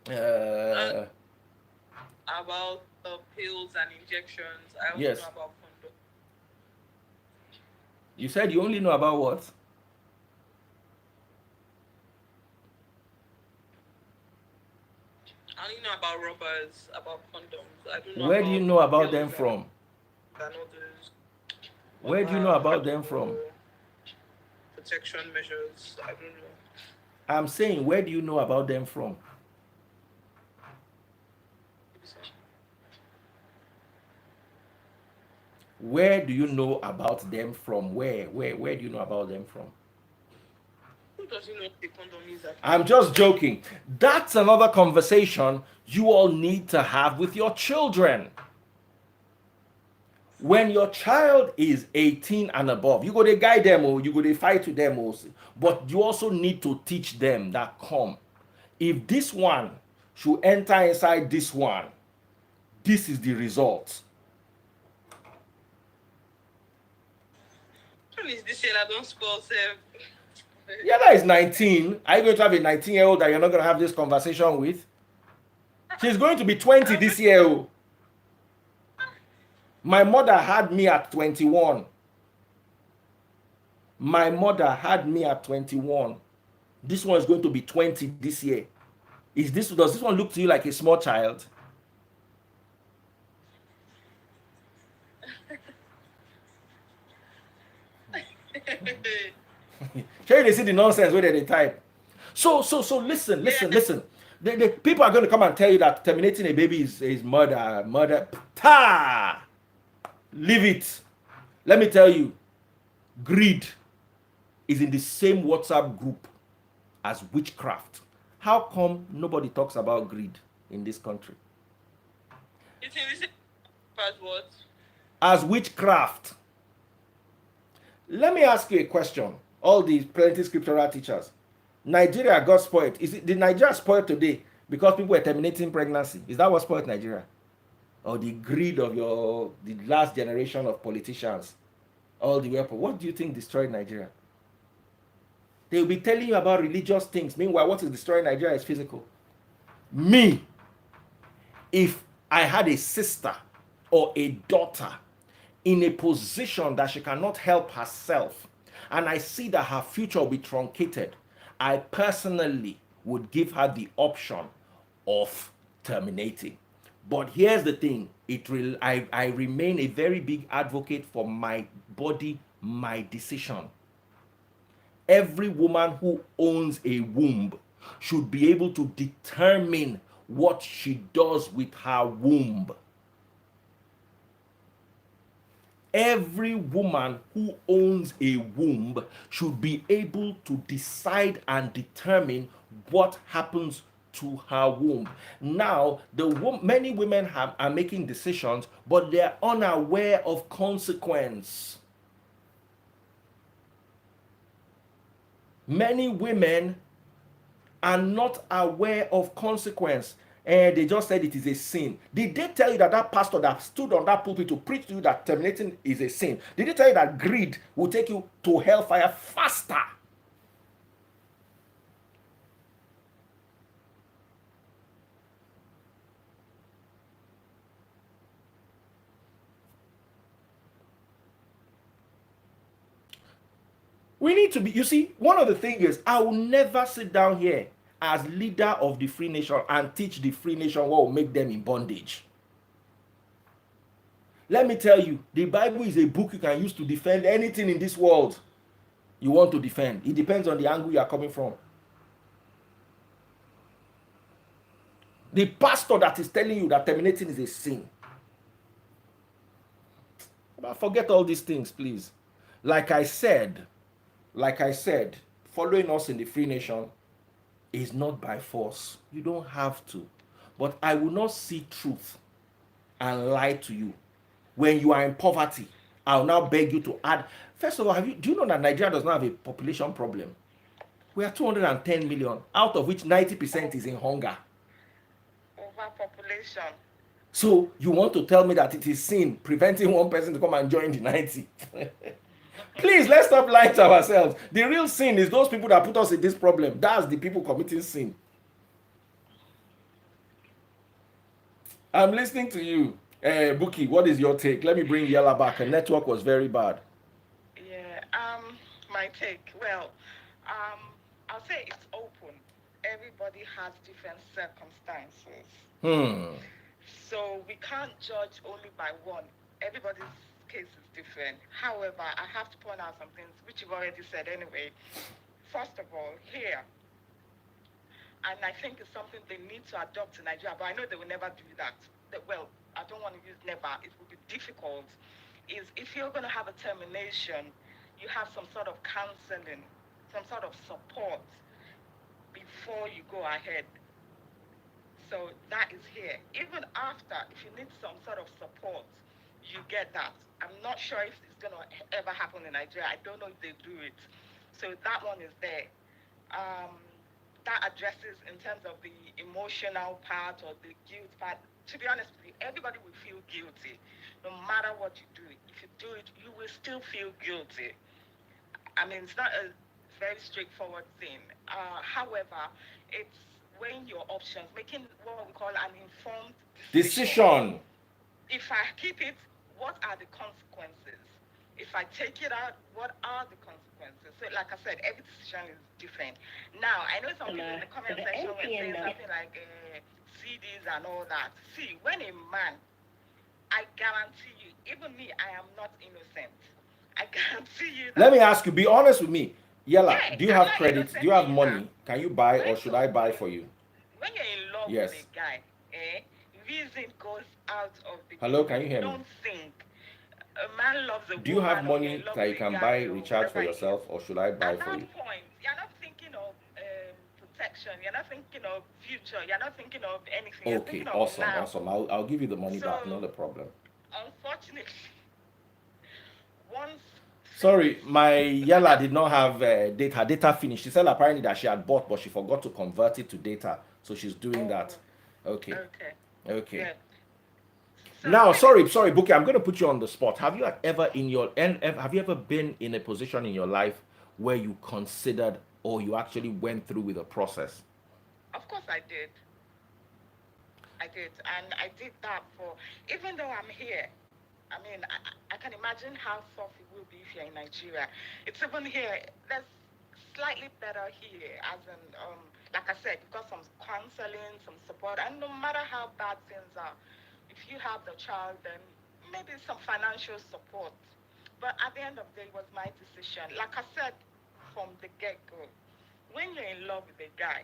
uh, about pills and injections, I also know yes, about condom. you said you only know about what. I only know about rubbers, about condoms. I don't know Where do you about know about them pills from? and others, Where do you know about them from? other protection measures. I don't know. I'm saying, where do you know about them from? Where do you know about them from? Where do you know about them from? Who doesn't know what a condom is I'm actually? just joking. That's another conversation you all need to have with your children. When your child is 18 and above, you go to guide them or you go to fight with them also. But you also need to teach them that come. If this one should enter inside this one, this is the result. Which one is this year that don't spoil self? Yella is 19. Are you going to have a 19-year-old that you're not going to have this conversation with? She's going to be 20 I'm this year. Oh. My mother had me at 21. My mother had me at 21. This one is going to be 20 this year. Does this one look to you like a small child? Here they see the nonsense where they type. So listen, yeah. listen. The people are going to come and tell you that terminating a baby is murder, murder. Ta! Leave it. Let me tell you, greed is in the same WhatsApp group as witchcraft. How come nobody talks about greed in this country? It's in the same as what? As witchcraft. Let me ask you a question. All these plenty scriptural teachers. Nigeria got spoiled. Did Nigeria spoiled today because people were terminating pregnancy? Is that what spoiled Nigeria? Or the greed of the last generation of politicians? All the way up. What do you think destroyed Nigeria? They'll be telling you about religious things. Meanwhile, what is destroying Nigeria is physical. Me, if I had a sister or a daughter in a position that she cannot help herself, and I see that her future will be truncated, I personally would give her the option of terminating. But here's the thing, I remain a very big advocate for my body, my decision. Every woman who owns a womb should be able to determine what she does with her womb. Every woman who owns a womb should be able to decide and determine what happens to her womb. Now, many women are making decisions, but they're unaware of consequence. Many women are not aware of consequence, and they just said it is a sin. Did they tell you that pastor that stood on that pulpit to preach to you that terminating is a sin? Did they tell you that greed will take you to hellfire faster? We need to be, you see, one of the things is I will never sit down here as leader of the free nation and teach the free nation what will make them in bondage. Let me tell you, the Bible is a book you can use to defend anything in this world you want to defend. It depends on the angle you are coming from. The pastor that is telling you that terminating is a sin. But forget all these things, please. Like I said, following us in the free nation is not by force. You don't have to. But I will not see truth and lie to you. When you are in poverty, I'll now beg you to add. First of all, do you know that Nigeria does not have a population problem? We are 210 million, out of which 90% is in hunger. Overpopulation. So you want to tell me that it is sin preventing one person to come and join the 90? Please, let's stop lying to ourselves. The real sin is those people that put us in this problem. That's the people committing sin. I'm listening to you. Buki, what is your take? Let me bring Yella back. Her network was very bad. Yeah. My take. Well, I'll say it's open. Everybody has different circumstances. So we can't judge only by one. Everybody's case is different. However, I have to point out some things which you've already said anyway. First of all, here, and I think it's something they need to adopt in Nigeria, but I know they will never do that. Well, I don't want to use never, it will be difficult, is if you're going to have a termination, you have some sort of counseling, some sort of support before you go ahead. So that is here. Even after, if you need some sort of support, you get that. I'm not sure if it's going to ever happen in Nigeria. I don't know if they do it. So that one is there. that addresses in terms of the emotional part or the guilt part. To be honest with you, everybody will feel guilty no matter what you do. If you do it, you will still feel guilty. I mean, it's not a very straightforward thing. However, it's weighing your options, making what we call an informed decision. Decision. If I keep it, what are the consequences? If I take it out, what are the consequences? So, like I said, every decision is different. Now, I know some people in the comment section were saying something like CDs and all that. See, when a man, I guarantee you, even me, I am not innocent. I guarantee you Let that. me ask you, be honest with me. Yella, Yeah, do you I'm have not credit? Do innocent you have either. money? Can you buy or When should you I buy for you? when you're in love with a Yes. guy, reason goes out of the Hello, window. can you You hear me? don't think a man loves a Do you have woman or you're money in love that with you a can buy guy or recharge for whatever it is. yourself or should I buy At for that you? point, you're not thinking of protection. You're not thinking of future. You're not thinking of anything. You're Okay, thinking of awesome, now. awesome. I'll give you the money back, So, not a problem. unfortunately, once things Sorry, my Yella did not have data. Data finished. She said apparently that she had bought, but she forgot to convert it to data. So she's doing that. oh, Okay, okay, okay. yeah. So Now, when it sorry, Bookie, I'm going to put you on the spot. Have you ever have you ever been in a position in your life where you considered or you actually went through with a process? of course I did, and I did that for even though I'm here. I mean, I can imagine how tough it will be if you're in Nigeria. It's even here. There's slightly better here, as in, like I said, you've got some counseling, some support, and no matter how bad things are, if you have the child, then maybe some financial support. But at the end of the day, it was my decision. Like I said from the get-go, when you're in love with a guy,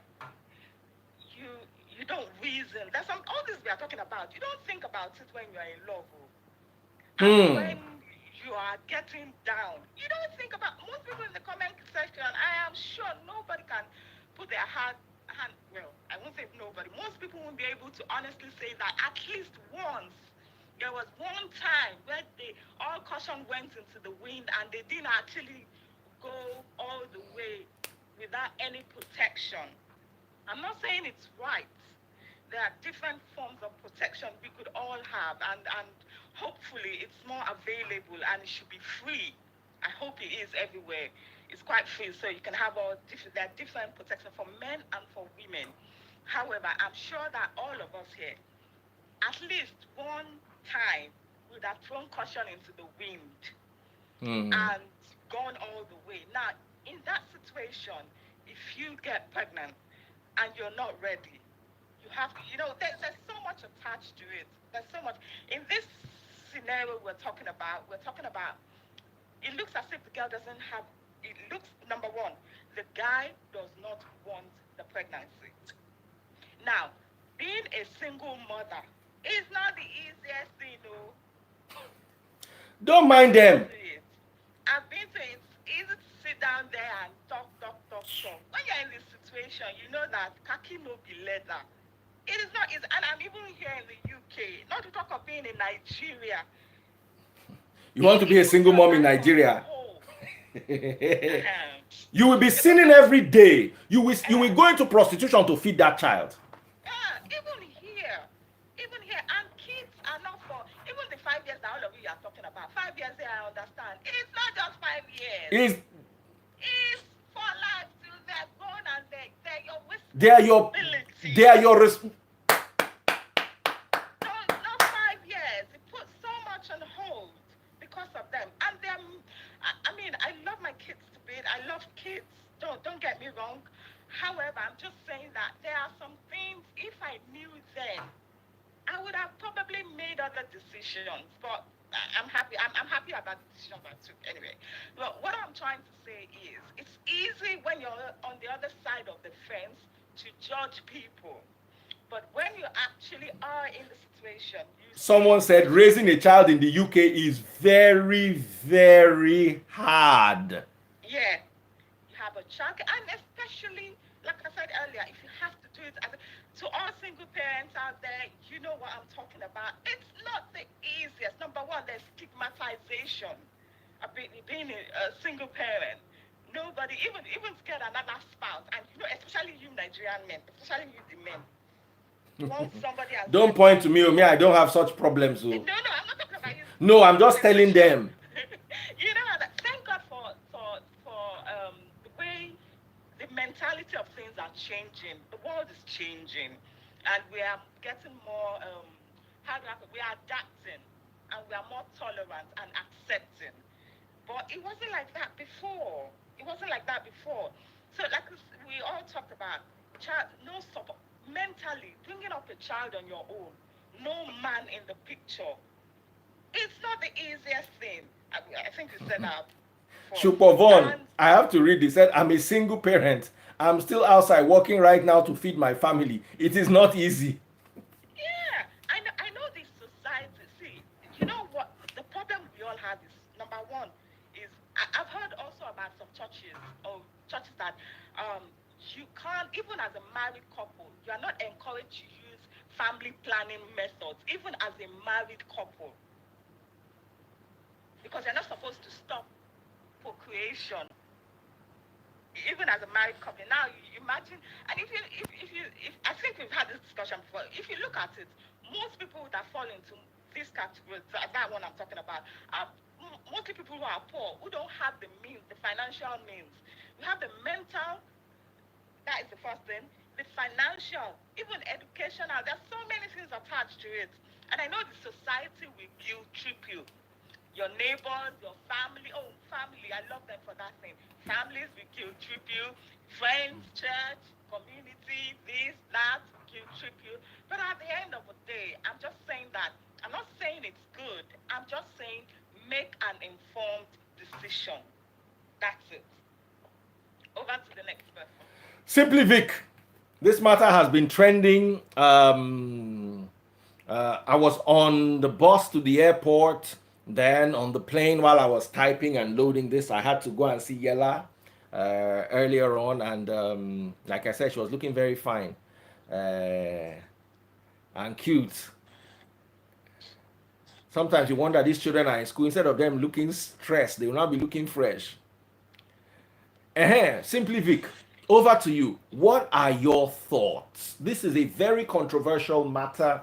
you you don't reason. That's all this we are talking about. You don't think about it when you are in love. Oh. And Hmm. when you are getting down, you don't think about most people in the comment section. I am sure nobody can put their hand. Well, I won't say nobody. Most people won't be able to honestly say that at least once there was one time where they all caution went into the wind and they didn't actually go all the way without any protection. I'm not saying it's right. There are different forms of protection we could all have, and hopefully it's more available and it should be free. I hope it is everywhere. It's quite free, so you can have all different. There are different protection for men and for women. However, I'm sure that all of us here, at least one time, would have thrown caution into the wind Hmm. and gone all the way. Now, in that situation, if you get pregnant and you're not ready, you have to, there's so much attached to it. There's so much. In this scenario we're talking about, it looks as if the girl doesn't have, it looks, number one, the guy does not want the pregnancy. Now, being a single mother is not the easiest thing, no. Don't I've mind been them. to it. I've been to it. It's easy to sit down there and talk, talk, talk, talk. When you're in this situation, you know that kaki no be leather. It is not easy. And I'm even here in the UK, not to talk of being in Nigeria. You want to be It a puts single your mom in life on Nigeria? hold. You will be It puts sinning your, every day. You will uh, go into prostitution to feed that child. even here, and kids are not for, even the 5 years that all of you are talking about. 5 years there, I understand. It's not just 5 years. Is It's for life till they're grown and they're your they are your they responsibility. are your Not 5 years. It puts so much on hold because of them. And them, I mean, I love my kids to bit. I love kids. Don't get me wrong. However, I'm just saying that there are some things. If I knew then, I would have probably made other decisions. But I'm happy. I'm happy about the decisions I took anyway. But what I'm trying to say is, it's easy when you're on the other side of the fence to judge people. But when you actually are in the situation, you see someone said raising a child in the UK is very, very hard. yeah, you have a child, and especially, like I said earlier, if you have to do it to all single parents out there, you know what I'm talking about. It's not the easiest. Number one, there's stigmatization of being a single parent. Nobody, even scared another spouse, and especially you Nigerian men, especially you the men. Once somebody has Don't left point you, to me. Oh, me, I don't have such problems. Oh. no, no, I'm not talking about you. No, I'm just telling Relationship. them. Thank God for the way the mentality of things are changing. The world is changing, and we are getting more. We are adapting, and we are more tolerant and accepting. But it wasn't like that before. It wasn't like that before. So, like we all talked about, child, no support mentally, bringing up a child on your own, no man in the picture. It's not the easiest thing. I think you said that before. Shupavon, And I have to read this. Said, I'm a single parent. I'm still outside working right now to feed my family. It is not easy. yeah, I know this society. See, you know what? The problem we all have is number one is I've heard also about some churches or churches that you can't, even as a married couple, you are not encouraged to use family planning methods, even as a married couple, because you're not supposed to stop procreation even as a married couple. Now you imagine, and if I think we've had this discussion before. If you look at it, most people that fall into this category, that one I'm talking about, are mostly people who are poor, who don't have the means, the financial means. You have the mental. That is the first thing. The financial, even educational. There's so many things attached to it, and I know the society will guilt trip you, your neighbors, your family. Oh, family, I love them for that thing. Families will guilt trip you, friends, church, community, this, that, will guilt trip you. But at the end of the day, I'm just saying that, I'm not saying it's good. I'm just saying make an informed decision. That's it. Over to the next person. Simply Vic, this matter has been trending. I was on the bus to the airport, then on the plane while I was typing and loading this. I had to go and see Yella earlier on, and like I said, she was looking very fine and cute. Sometimes you wonder these children are in school, instead of them looking stressed, they will now be looking fresh. Simply Vic, over to you. What are your thoughts? This is a very controversial matter,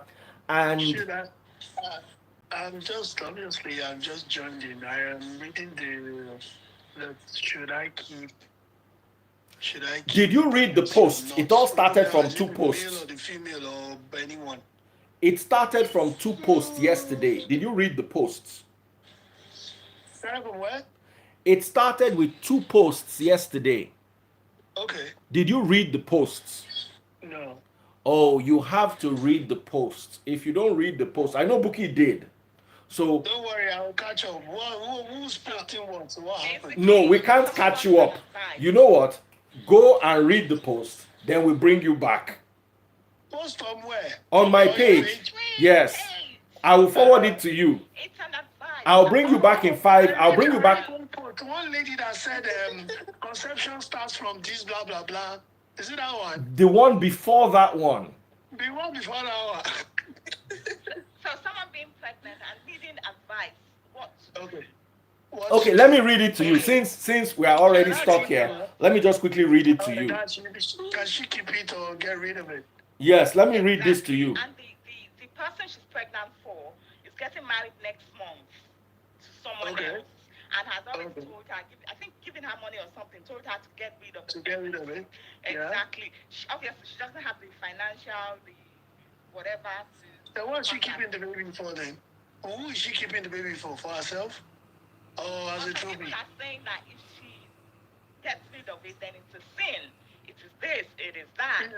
and Should I? Uh, I'm just obviously I'm just joined in. I am reading the should I did keep you read the pregnancy or post? It not? all Even started now, from is two it the male posts. or the female or anyone? It started from two posts yesterday. Did you read the posts? Started from where? It started with two posts yesterday. Okay. Did you read the posts? No. Oh, you have to read the posts. If you don't read the posts, I know Buki did. So Don't worry, I'll catch up. Who's posting what? So what happened? no, we Basically, can't someone catch you wants an up. advice. You know what? Go and read the post. Then we bring you back Post from where? on my On your page. page? Yes, I will forward it to you. It's an advice. I'll bring you back in five. I I'll read bring you I read back. one quote. One lady that said conception starts from this blah blah blah. Is it that one? The one before that one. The one before that one. So someone being pregnant and needing advice, what to do? Okay. What Okay, to let me do? read it to you. Okay. Since we are already That's stuck easy. here, let me just quickly read it to Oh, you. can she keep it or get rid of it? Yes, let me read this to Exactly. you. And the person she's pregnant for is getting married next month to someone Okay. else and has already Okay. told her, I think giving her money or something, told her to get rid of the To get rid of it. Yeah. Exactly. Obviously, she doesn't have the financial, the whatever to. So what's she keeping the baby for then? Who is she keeping the baby for? For herself? Or as a Some trophy? people are saying that if she gets rid of it, then it's a sin. It is this, it is that.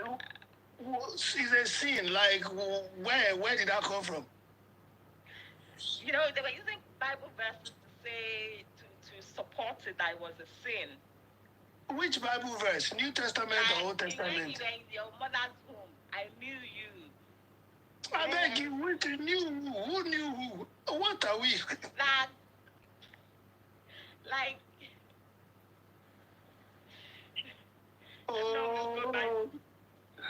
Is a sin. Like where did that come from? They were using Bible verses to say to support it that it was a sin. Which Bible verse? New Testament or Old When you Testament? were in your mother's womb, I knew you. I beg you, went to knew who knew who? What are we? That, like, Oh,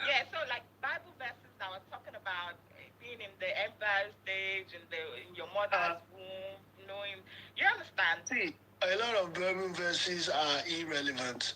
yeah. So like Bible verses that were talking about being in the embryo stage in your mother's womb, knowing. You understand? see, a lot of Bible verses are irrelevant.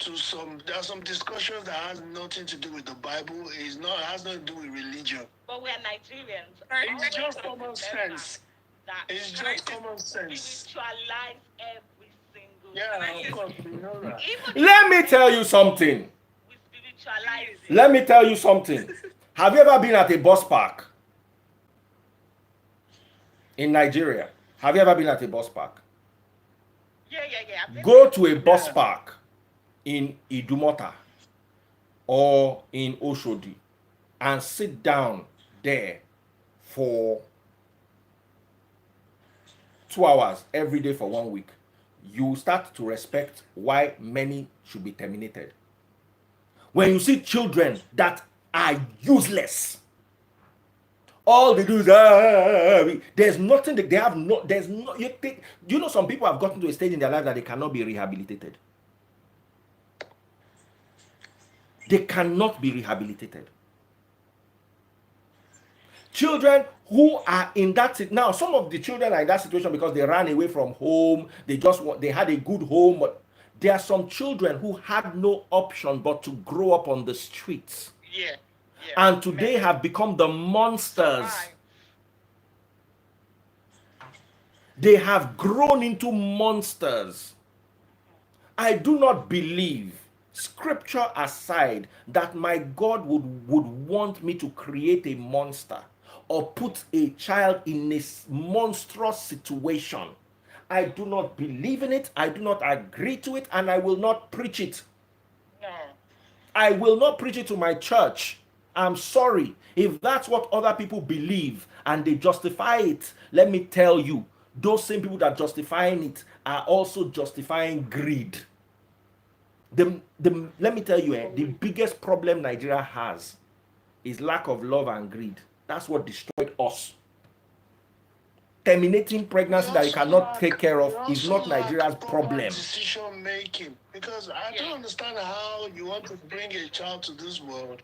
To some, there are some discussions that has nothing to do with the Bible. It's not has nothing to do with religion. But we're Nigerians. It's just common sense. That It's just common sense. spiritualize every single Yeah, of thing. course, we know that. Even Let me tell you something. we spiritualize it. Let me tell you something. Have you ever been at a bus park in Nigeria? Have you ever been at a bus park? Yeah. Go to a bus park in Idumota or in Oshodi and sit down there for 2 hours every day for 1 week. You start to respect why many should be terminated. When you see children that are useless, all they do is there's nothing that they have. No, there's no. You know, some people have gotten to a stage in their life that they cannot be rehabilitated. They cannot be rehabilitated. Children who are in that now, some of the children are in that situation because they ran away from home. They had a good home, but there are some children who had no option but to grow up on the streets. Yeah. And today have become the monsters. They have grown into monsters. I do not believe, scripture aside, that my God would want me to create a monster or put a child in a monstrous situation. I do not believe in it. I do not agree to it, and I will not preach it. No. I will not preach it to my church. I'm sorry. If that's what other people believe and they justify it, let me tell you, those same people that justifying it are also justifying greed. Let me tell you, the biggest problem Nigeria has is lack of love and greed. That's what destroyed us. Terminating pregnancy that you cannot take care of is not Nigeria's problem. Decision making, because I don't understand how you want to bring a child to this world.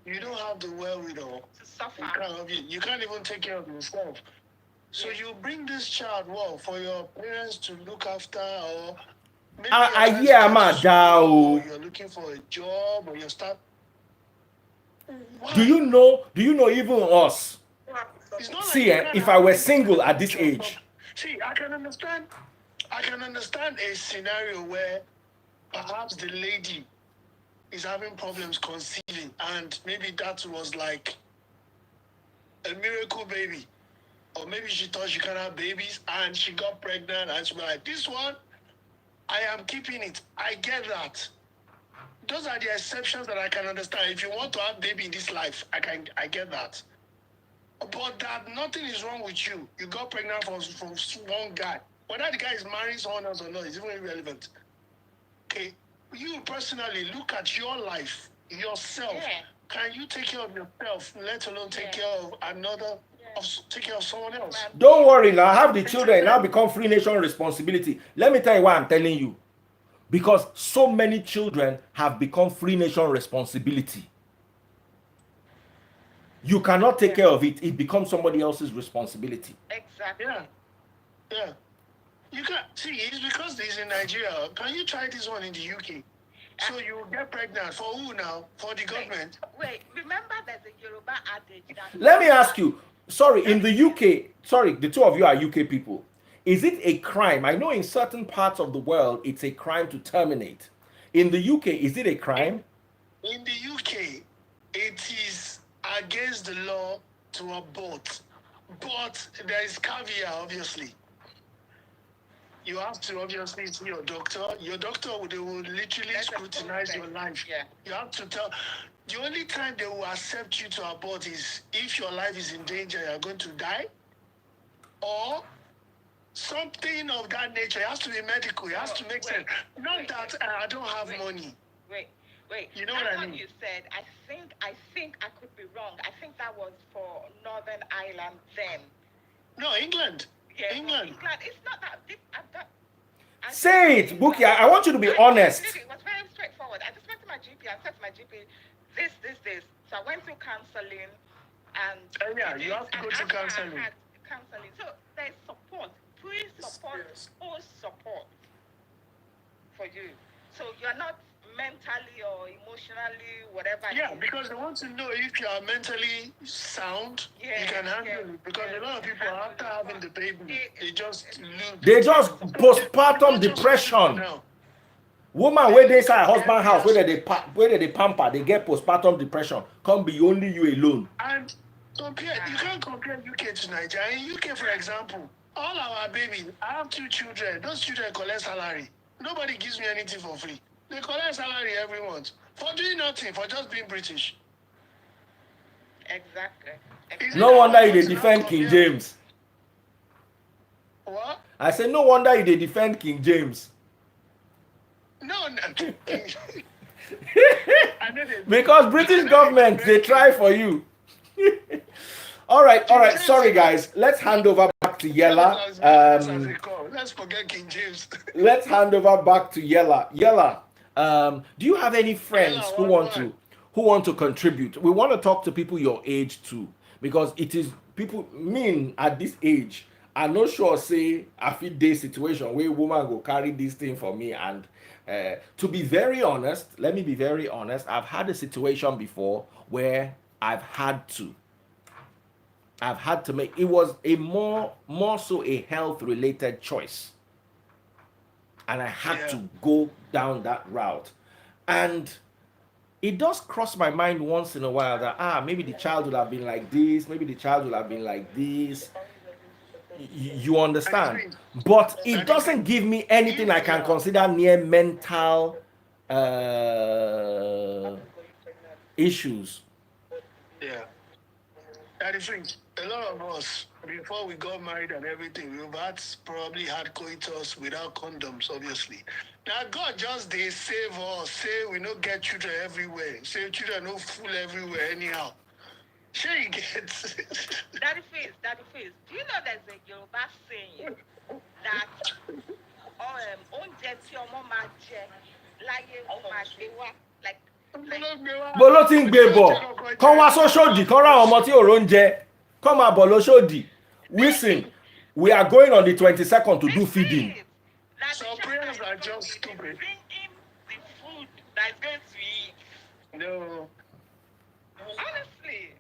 You don't have the wherewithal to suffer. You can't even take care of yourself. So you bring this child, for your parents to look after, or maybe you're looking for a job, or you're start. Why? Do you know even us? See, if I were single at this age. See, I can understand a scenario where perhaps the lady is having problems conceiving, and maybe that was like a miracle baby. Or maybe she thought she can have babies and she got pregnant and she was like, this one, I am keeping it. I get that. Those are the exceptions that I can understand. If you want to have baby in this life, I get that. But that nothing is wrong with you. You got pregnant from one guy. Whether the guy is marrying someone else or not is even irrelevant. Okay, you personally look at your life, yourself. Yeah. Can you take care of yourself, let alone take care of another? Take care of someone else. Don't worry now. Have the children now become Free Nation responsibility. Let me tell you why I'm telling you. Because so many children have become Free Nation responsibility. You cannot take care of it. It becomes somebody else's responsibility. Exactly. Yeah. You can see it's because this in Nigeria. Can you try this one in the UK? So you get pregnant for who now? For the government? Wait. Remember there's a Yoruba adage that. Let me ask you. Sorry, in the UK, the two of you are UK people. Is it a crime? I know in certain parts of the world, it's a crime to terminate. In the UK, is it a crime? In the UK, it is against the law to abort. But there is caveat, obviously. You have to obviously see your doctor. Your doctor, they will literally scrutinize your life. Yeah. You have to tell. The only time they will accept you to abort is if your life is in danger, you're going to die, or something of that nature. It has to be medical. It has to make sense. Not that I don't have money. Wait. You know what I mean? You said, I think I could be wrong. I think that was for Northern Ireland then. No, England. Yeah, England. It's not that deep. Say it, Buki. I want you to be honest. It was very straightforward. I just went to my GP and said to my GP, this. So I went to counseling, and you have to go to counseling. So there's support pre-support, post-support for you. So you're not mentally or emotionally, whatever it Yeah, is. because they want to know if you are mentally sound, you can handle it. Because a lot of people, after having the baby, they just lose. They just postpartum Not just people depression. now. Woman wey dey inside husband house wey dey pamper, they get postpartum depression. Come be only you alone. And you can't compare UK to Nigeria. In UK, for example, all our babies, I have 2 children. Those children collect salary. Nobody gives me anything for free. They collect salary every month for doing nothing, for just being British. Exactly. No wonder you dey defend King James. What? I say no wonder you dey defend King James. No. Because British government they try for you. all right. Sorry guys, let's hand over back to Yella. Let's forget King James. Let's hand over back to Yella. Yella, do you have any friends who want to contribute? We want to talk to people your age too, because it is people mean at this age. I'm not sure say I fit day situation where woman go carry this thing for me. And to be very honest, let me be very honest. I've had a situation before where I've had to make it was a more so a health related choice, and I had to go down that route. And it does cross my mind once in a while that maybe the child would have been like this, maybe the child would have been like this. You understand? But it doesn't give me anything I can consider near mental issues. Yeah. That is true. A lot of us, before we got married and everything, we've probably had coitus without condoms, obviously. Now, God just they save us, say we don't get children everywhere, say children no fool everywhere anyhow. Sure you get. Daddy face. Do you know there's a Yoruba saying that oúnjẹ tí ọmọ máa jẹ láyé ó máa gbé wá, like bolo ti ń gbé bọ̀ kán wá sóṣòdì kán ra ọmọ tí òró ń jẹ kán máa bọ̀ lóṣòdì. Listen, we are going on the 22nd to do feeding. Some prayers are just stupid. Bring in the food that is going to eat. No. Honestly.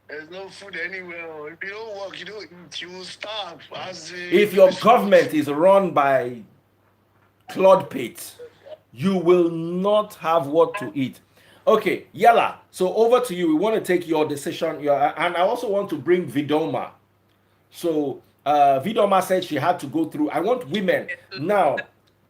There's no food anywhere. If you don't work, you don't eat, you will starve. If your government is run by clod pits, you will not have what to eat. Okay, Yella, so over to you. We want to take your decision. And I also want to bring Vidoma. So Vidoma said she had to go through. I want women. Now,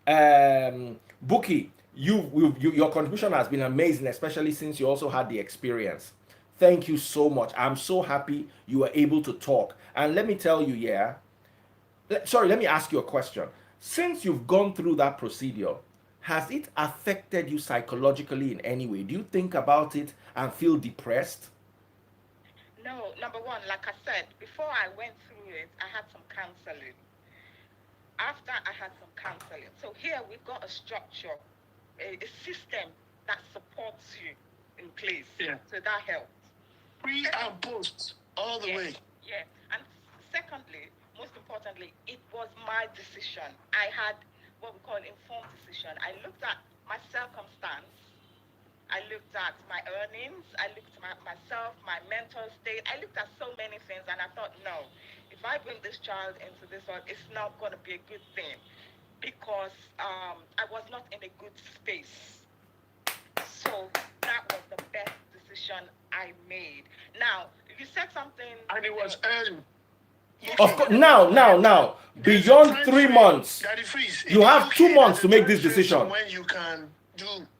Buki, your contribution has been amazing, especially since you also had the experience. Thank you so much. I'm so happy you were able to talk. And let me tell you, let me ask you a question. Since you've gone through that procedure, has it affected you psychologically in any way? Do you think about it and feel depressed? No, number one, like I said, before I went through it, I had some counseling. After I had some counseling. So here we've got a structure, a system that supports you in place. Yeah. So that helps. Pre and post, all the way. Yeah. And secondly, most importantly, it was my decision. I had what we call informed decision. I looked at my circumstance. I looked at my earnings. I looked at myself, my mental state. I looked at so many things, and I thought, no, if I bring this child into this world, it's not going to be a good thing, because I was not in a good space. So that was the best decision I made. Now, you said something, and it was early. Of course, now, beyond 3 months, you have 2 months to make this decision. When you can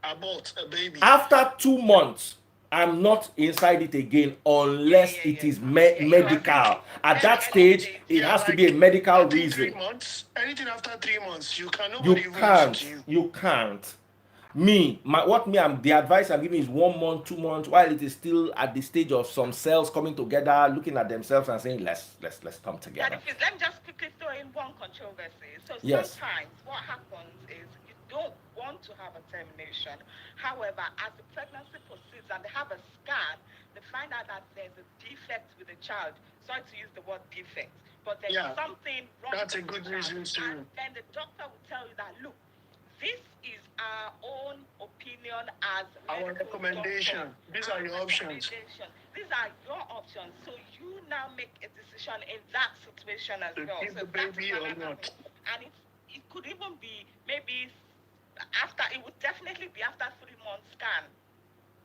abort a baby. After 2 months, I'm not inside it again unless it is medical. At that stage, it has to be a medical reason. 3 months, anything after 3 months, you cannot. You can't. The advice I'm giving is 1 month, 2 months, while it is still at the stage of some cells coming together, looking at themselves and saying, let's come together. Let me just quickly throw in one controversy. So yes. Sometimes what happens is you don't want to have a termination. However, as the pregnancy proceeds and they have a scan, they find out that there's a defect with the child. Sorry to use the word defect. but there's Yeah, something wrong that's a with the good child. reason And to. then the doctor will tell you that, look, this is our own opinion as Our medical doctors, recommendation. These are our your options. recommendation. These are your options. So you now make a decision in that situation as To well. keep So the that is baby or another not. thing. And it could even be maybe after, it would definitely be after 3 months scan.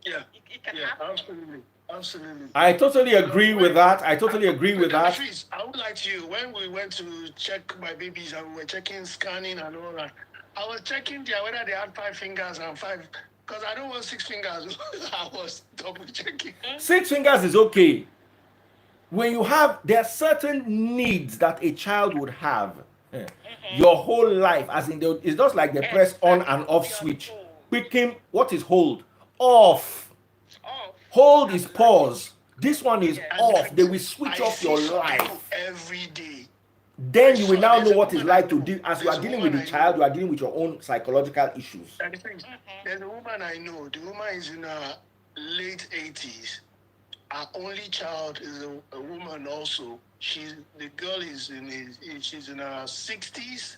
Yeah, It can yeah, happen. absolutely, absolutely. I totally Because agree with when that. I totally agree with that. Please, I would like to you when we went to check my babies and we were checking scanning and all that. I was checking there whether they had 5 fingers and five because I don't want 6 fingers. I was double checking. 6 fingers is okay. When you have, there are certain needs that a child would have your whole life, as in it's just like the press on and Exactly. off You're switch. told. Picking, what is hold? Off. Off. Hold is Exactly. pause. This one is Yes. And off. They will switch I off see your some people life. every day. Then you will now know what it's There's a like to woman I deal. know. As you are There's a dealing with woman the I child, know. you are dealing with your own psychological issues. And the thing is, there's a woman I know. The woman is in her late 80s. Our only child is a woman also. The girl is she's in her 60s.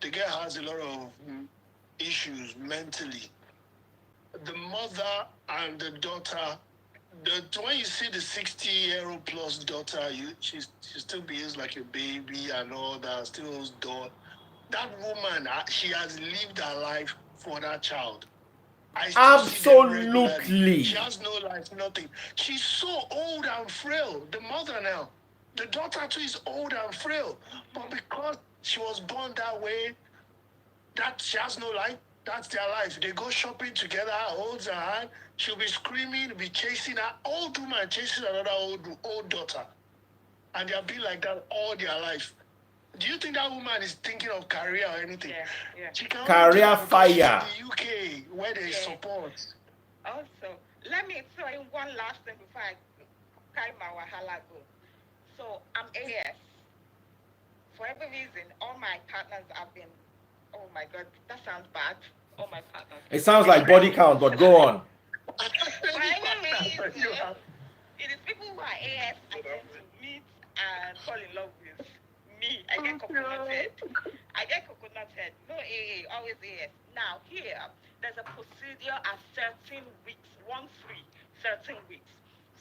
The girl has a lot of issues mentally. The mother and the daughter, when you see the 60-year-old plus daughter, she still behaves like a baby and all that, still holds door. That woman, she has lived her life for that child. I still see them regularly. She Absolutely. has no life, nothing. She's so old and frail. The mother now, the daughter too is old and frail. But because she was born that way, that she has no life. That's their life. They go shopping together, holds her hand. She'll be screaming, be chasing her. Old woman chasing another old daughter. And they'll be like that all their life. Do you think that woman is thinking of career or anything? Yeah. Yeah. She can only do Career that because she's in fire. the UK where there is Yeah. support. Also, let me throw in one last thing before I carry my wahala go. So I'm AS. For every reason, all my partners have been. Oh my God, that sounds bad. All my partners. It sounds like body count, but go on. For every reason, it is people who are AS I tend to meet and fall in love with. Me, I get coconut head. I get coconut head. No AA, always AS. Now here, there's a procedure at 13 weeks, 13 weeks.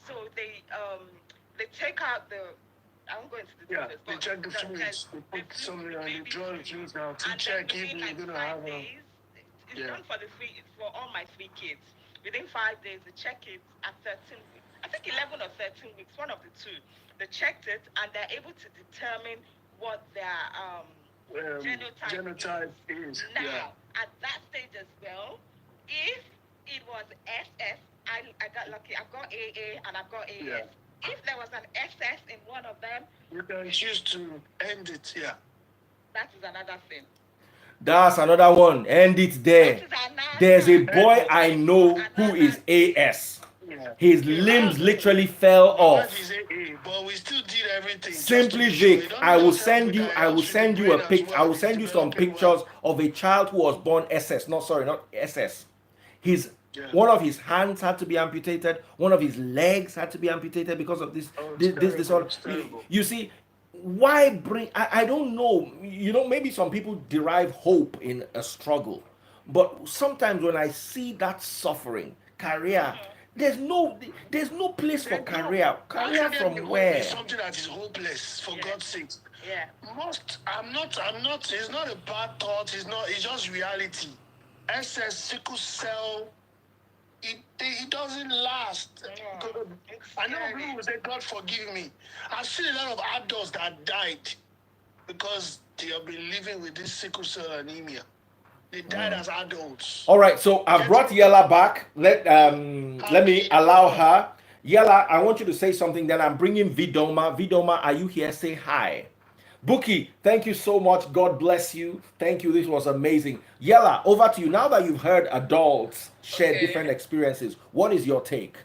So they take out the. I won't go into the Yeah, details, they but check the fluids. They put something and they draw the fluids out to and then check if within you're like going to 5 have a. days, it's Yeah. done for all my 3 kids. Within 5 days, they check it at 13 weeks. I think 11 or 13 weeks, one of the two. They checked it and they're able to determine what their genotype is. now. Yeah. At that stage as well, if it was SS, I got lucky. I've got AA and I've got AS. Yeah. If there was an SS in one of them, You can choose to end it. Yeah. that is another thing. That's another one. End it there. There's a boy I know who is AS. Yeah. His limbs literally fell My wife off. is AA, but we still did everything. Simply just to be sure. Vic, I will send you a pic. I will It's send you some developing pictures well. of a child who was born SS. No, sorry, not SS. His Yeah. one of his hands had to be amputated. One of his legs had to be amputated because of this. Oh, This disorder. it's terrible. You see, why bring? I don't know. You know, maybe some people derive hope in a struggle, but sometimes when I see that suffering, career, there's no place for career. Career from where? It's something that is hopeless, for God's sake. Yeah. I'm not, it's not a bad thought, it's just reality. SS, sickle cell, it doesn't last. I know people will say, God forgive me. I've seen a lot of adults that died because they have been living with this sickle cell anemia. They died as adults. All right, so I brought Yella back. Let me allow her. Yella, I want you to say something. Then I'm bringing Vidoma. Vidoma, are you here? Say hi. Buki, thank you so much. God bless you. Thank you. This was amazing. Yella, over to you. Now that you've heard adults share different experiences, what is your take?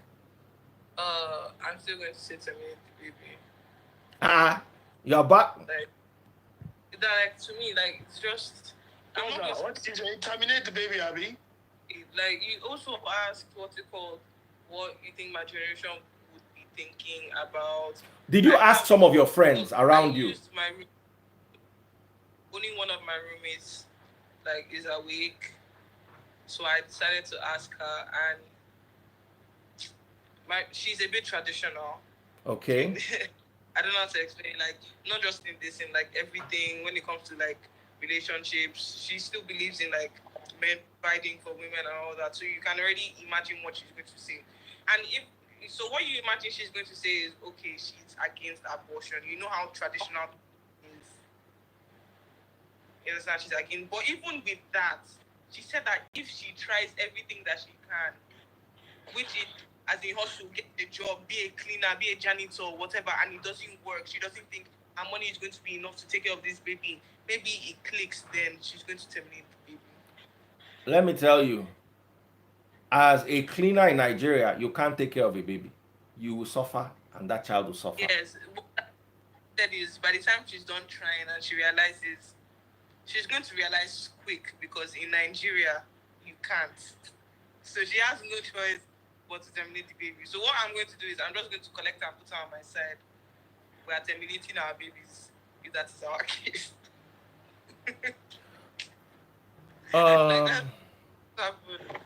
I'm still going to say terminate the baby. You're back. Like to me, like it's just. What is it? Terminate the baby, Abby? Like you also asked what you think my generation would be thinking about. Did you I ask have. some of your friends So I around you? used my only one of my roommates like is awake, so I decided to ask her, and she's a bit traditional. In Okay. I don't know how to explain, like not just in this, in like everything when it comes to like relationships. She still believes in like men fighting for women and all that. So you can already imagine what she's going to say. And if so, what you imagine she's going to say is okay, she's against abortion. You know how traditional is. You understand? She's against, but even with that, she said that if she tries everything that she can, which is as a hustle, get a job, be a cleaner, be a janitor, whatever, and it doesn't work. She doesn't think her money is going to be enough to take care of this baby. Maybe it clicks, then she's going to terminate the baby. Let me tell you, as a cleaner in Nigeria, you can't take care of a baby. You will suffer, and that child will suffer. Yes, that is by the time she's done trying and she realizes, she's going to realize quick because in Nigeria you can't. So she has no choice but to terminate the baby. So what I'm going to do is I'm just going to collect her and put her on my side. We are terminating our babies if that is our case. Like that happened.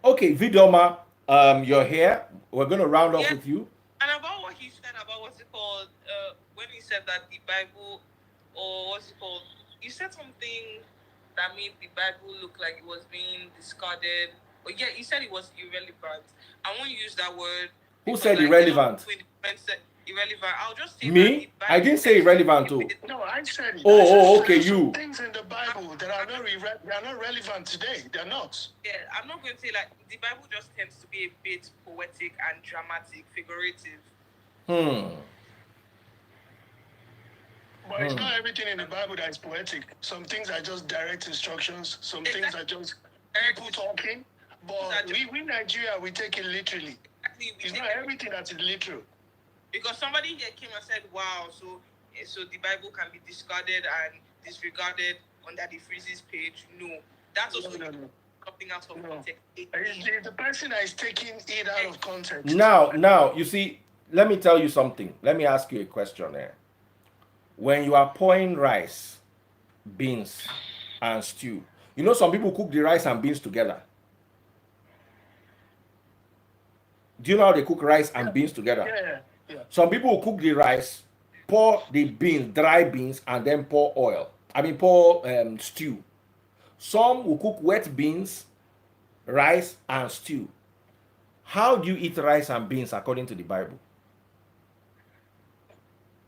Okay, Vidoma, you're here. We're going to round off Yeah, with you. and about what he said about what's it called? When he said that the Bible, or what's it called? You said something that made the Bible look like it was being discarded. But yeah, he said it was irrelevant. I won't use that word Who because said like a lot of irrelevant? people in the comments said irrelevant. I'll just say that the Me? I Bible didn't say irrelevant too. No, I said. Oh, I said oh, okay, there are some you. things in the Bible that are they are not relevant today. They're not. Yeah, I'm not going to say like the Bible just tends to be a bit poetic and dramatic, figurative. But it's not everything in the Bible that is poetic. Some things are just direct instructions. Some things are just people talking. But we Nigeria, we take it literally. Exactly, It's not everything that is literal. Because somebody here came and said, "Wow, so the Bible can be discarded and disregarded under the freezes page." No, that's also something out of context. It's the person that is taking it out of context. Now, you see, let me tell you something. Let me ask you a question there. When you are pouring rice, beans, and stew, you know some people cook the rice and beans together. Do you know how they cook rice and beans together? Yeah. Some people will cook the rice, pour the beans, dry beans, and then pour oil. Pour stew. Some will cook wet beans, rice, and stew. How do you eat rice and beans according to the Bible?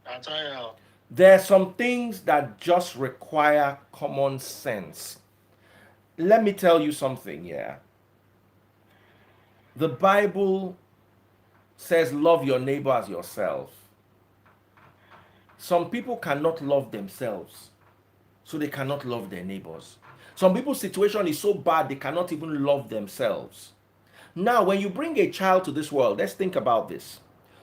I'll tell you how. There are some things that just require common sense. Let me tell you something, yeah. The Bible says love your neighbor as yourself. Some people cannot love themselves, so they cannot love their neighbors. Some people's situation is so bad they cannot even love themselves. Now, when you bring a child to this world, let's think about this.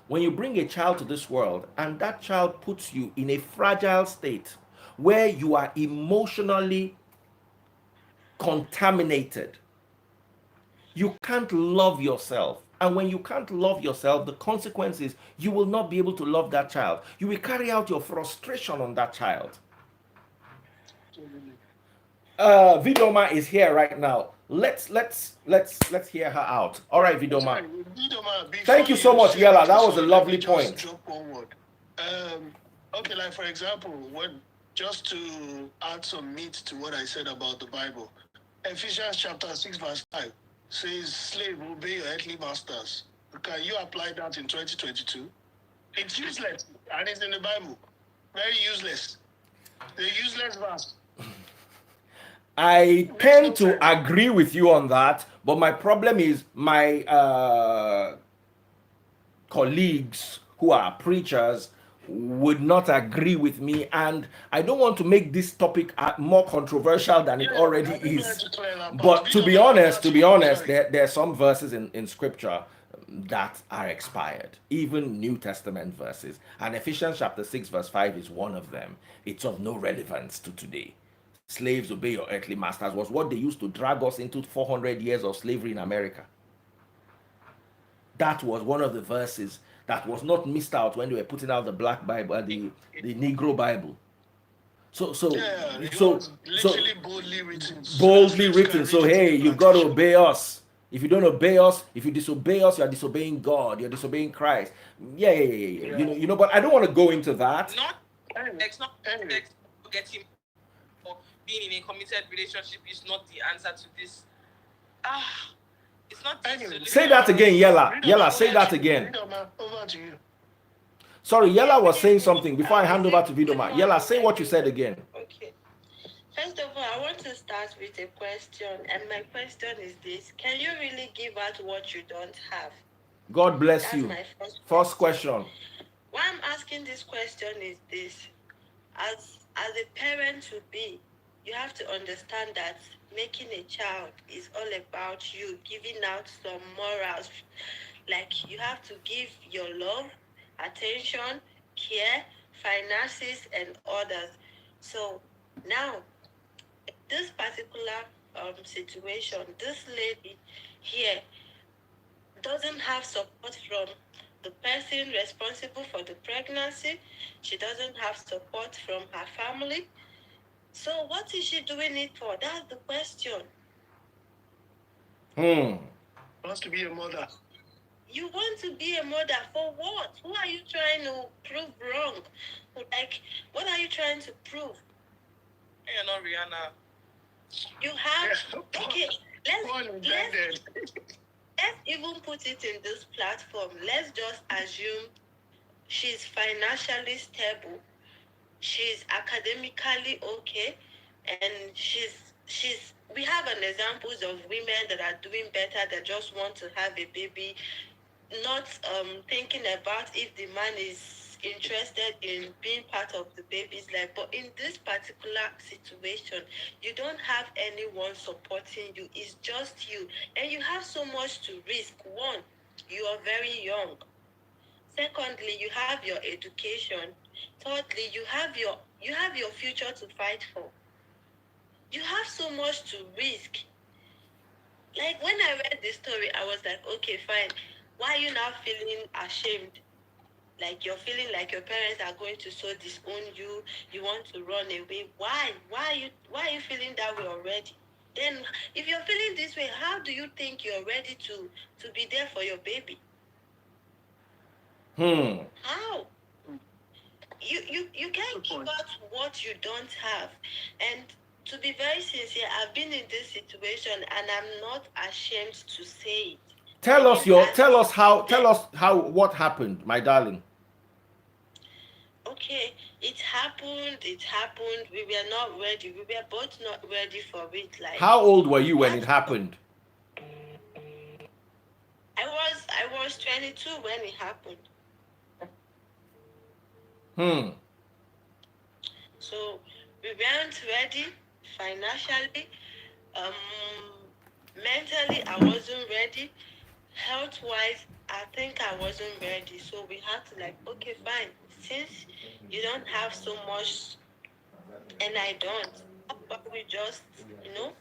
When you bring a child to this world and that child puts you in a fragile state where you are emotionally contaminated, you can't love yourself. And when you can't love yourself, the consequence is you will not be able to love that child. You will carry out your frustration on that child. Vidoma is here right now. Let's hear her out. All right, Vidoma. Thank you so much, Yella. That was a lovely point. Drop one word. Okay, like for example, just to add some meat to what I said about the Bible, Ephesians chapter 6 verse 5 says, "Slave, obey your earthly masters." Can you apply that in 2022? It's useless, and it's in the Bible. Very useless. The useless verse. I tend to agree with you on that, but my problem is my colleagues who are preachers would not agree with me, and I don't want to make this topic more controversial than it already is. But to be honest, there are some verses in scripture that are expired, even New Testament verses, and Ephesians chapter 6 verse 5 is one of them. It's of no relevance to today. Slaves, obey your earthly masters was what they used to drag us into 400 years of slavery in America. That was one of the verses that was not missed out when they were putting out the Black Bible and the Negro Bible. So so Yeah, it so was so literally boldly written, so that boldly slaves can written. read So it in hey, the you've got to plantation. obey us. If you don't obey us, if you disobey us, you are disobeying God. You're disobeying Christ. Yeah, yeah, yeah, yeah. Yeah. But I don't want to go into that. Not Anyway, sex, not anyway, sex, getting or being in a committed relationship is not the answer to this. Ah, it's not the anyway, Say solution that to again, this. Yella. Vidoma, Yella, say over to that you. again. Vidoma, over to you. Sorry, Okay, Yella good was saying evening. something before I hand Is over it to good Vidoma. Yella, morning, say what you said everyone? again. Okay. First of all, I want to start with a question, and my question is this: can you really give out what you don't have? God bless That's you. my first First question. question. Why I'm asking this question is this: as a parent to be, you have to understand that making a child is all about you giving out some morals. Like you have to give your love, attention, care, finances, and others. So now, this particular situation, this lady here doesn't have support from the person responsible for the pregnancy. She doesn't have support from her family. So what is she doing it for? That's the question. Wants to be a mother. You want to be a mother for what? Who are you trying to prove wrong? Like, what are you trying to prove? You're not Rihanna. You have okay. One Let's intended. let's even put it in this platform. Let's just assume she's financially stable, she's academically okay, and she's we have an examples of women that are doing better that just want to have a baby, not thinking about if the man is interested in being part of the baby's life. But in this particular situation, you don't have anyone supporting you. It's just you, and you have so much to risk. One, you are very young. Secondly, you have your education. Thirdly, you have your future to fight for. You have so much to risk. Like when I read this story, I was like, okay, fine. Why are you now feeling ashamed? Like you're feeling like your parents are going to so disown you. You want to run away. Why? Why are you feeling that way already? Then if you're feeling this way, how do you think you're ready to be there for your baby? How? You can't give out what you don't have. And to be very sincere, I've been in this situation and I'm not ashamed to say it. I didn't ask Tell you us how then. what happened, my darling. Okay, it happened. We were not ready. We were both not ready for it. Like How old were you when that it happened? I was 22 when it happened. So we weren't ready financially. Um, mentally, I wasn't ready. Health wise, I think I wasn't ready. So we had to like, okay, fine. Since you don't have so much and I don't, how about we just, you know,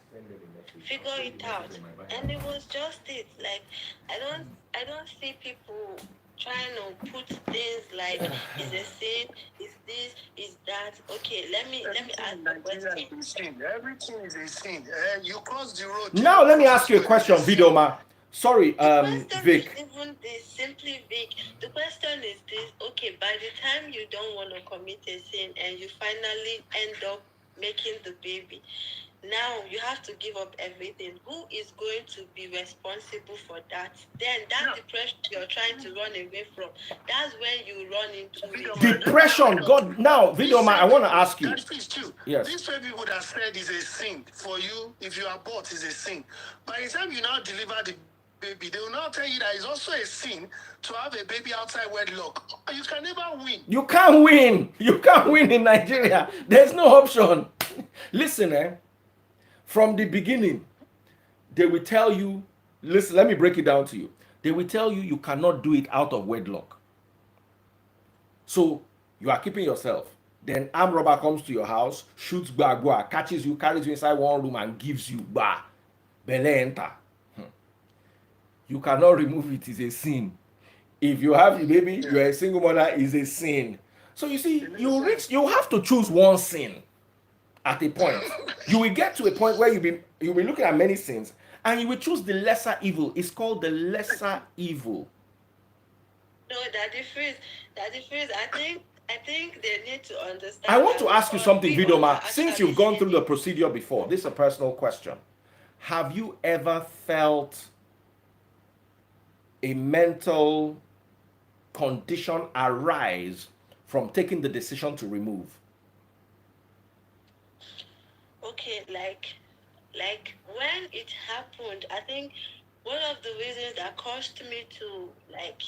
figure it out? And it was just it. Like I don't see people trying to put things like is a sin, is this, is that. Okay, let me Everything ask in the Nigeria question. is a sin. Everything is a sin. You cross the road, they Now don't let me cross ask it you a well. It's a question, sin. Vidoma. Sorry, The question is Vic. even this simply big. The question is this: okay, by the time you don't want to commit a sin and you finally end up making the baby, now you have to give up everything. Who is going to be responsible for that? Then that depression you're trying to run away from, that's when you run into it. Depression. God. Now, These Vidoma, I same want to people, ask you. that is true. Yes. These same people that said is a sin for you, if you abort, is a sin. By the time you now deliver the baby, they will now tell you that it's also a sin to have a baby outside wedlock. You can never win. You can't win. You can't win in Nigeria. There's no option. Listen, from the beginning, they will tell you, listen, let me break it down to you. They will tell you you cannot do it out of wedlock. So you are keeping yourself. Then armed robber comes to your house, shoots bagua, catches you, carries you inside one room and gives you bah. Bele enter. you cannot remove it. It's a sin. If you have a baby, Yeah. you're a single mother, is a sin. So you see, It makes you sense. reach, you have to choose one sin at a point. You will get to a point where you'll be looking at many sins, and you will choose the lesser evil. It's called the lesser evil. No, that difference. I think they need to I understand want that to ask you something, we all are Vidoma. Since actually you've gone through the sinning. procedure before, this is a personal question. Have you ever felt a mental condition arise from taking the decision to remove? Okay, like when it happened, I think one of the reasons that caused me to like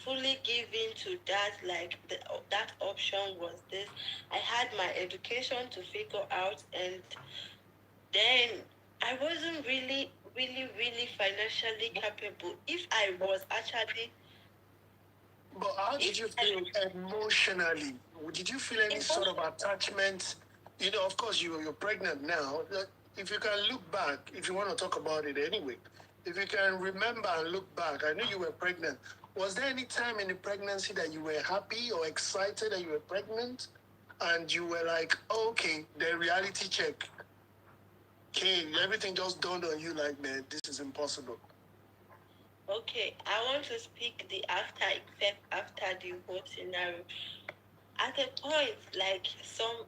fully give in to that that option was this. I had my education to figure out, and then I wasn't really financially capable. If I was actually But how did if you I feel emotionally? Did you feel any sort of emotion attachment? You know, of course, you're pregnant now. If you can look back, if you want to talk about it anyway, if you can remember and look back, I know you were pregnant. Was there any time in the pregnancy that you were happy or excited that you were pregnant, and you were like, okay, the reality check came, everything just dawned on you, like, man, this is impossible. okay, I want to speak the after effect after the whole scenario. At a point, like some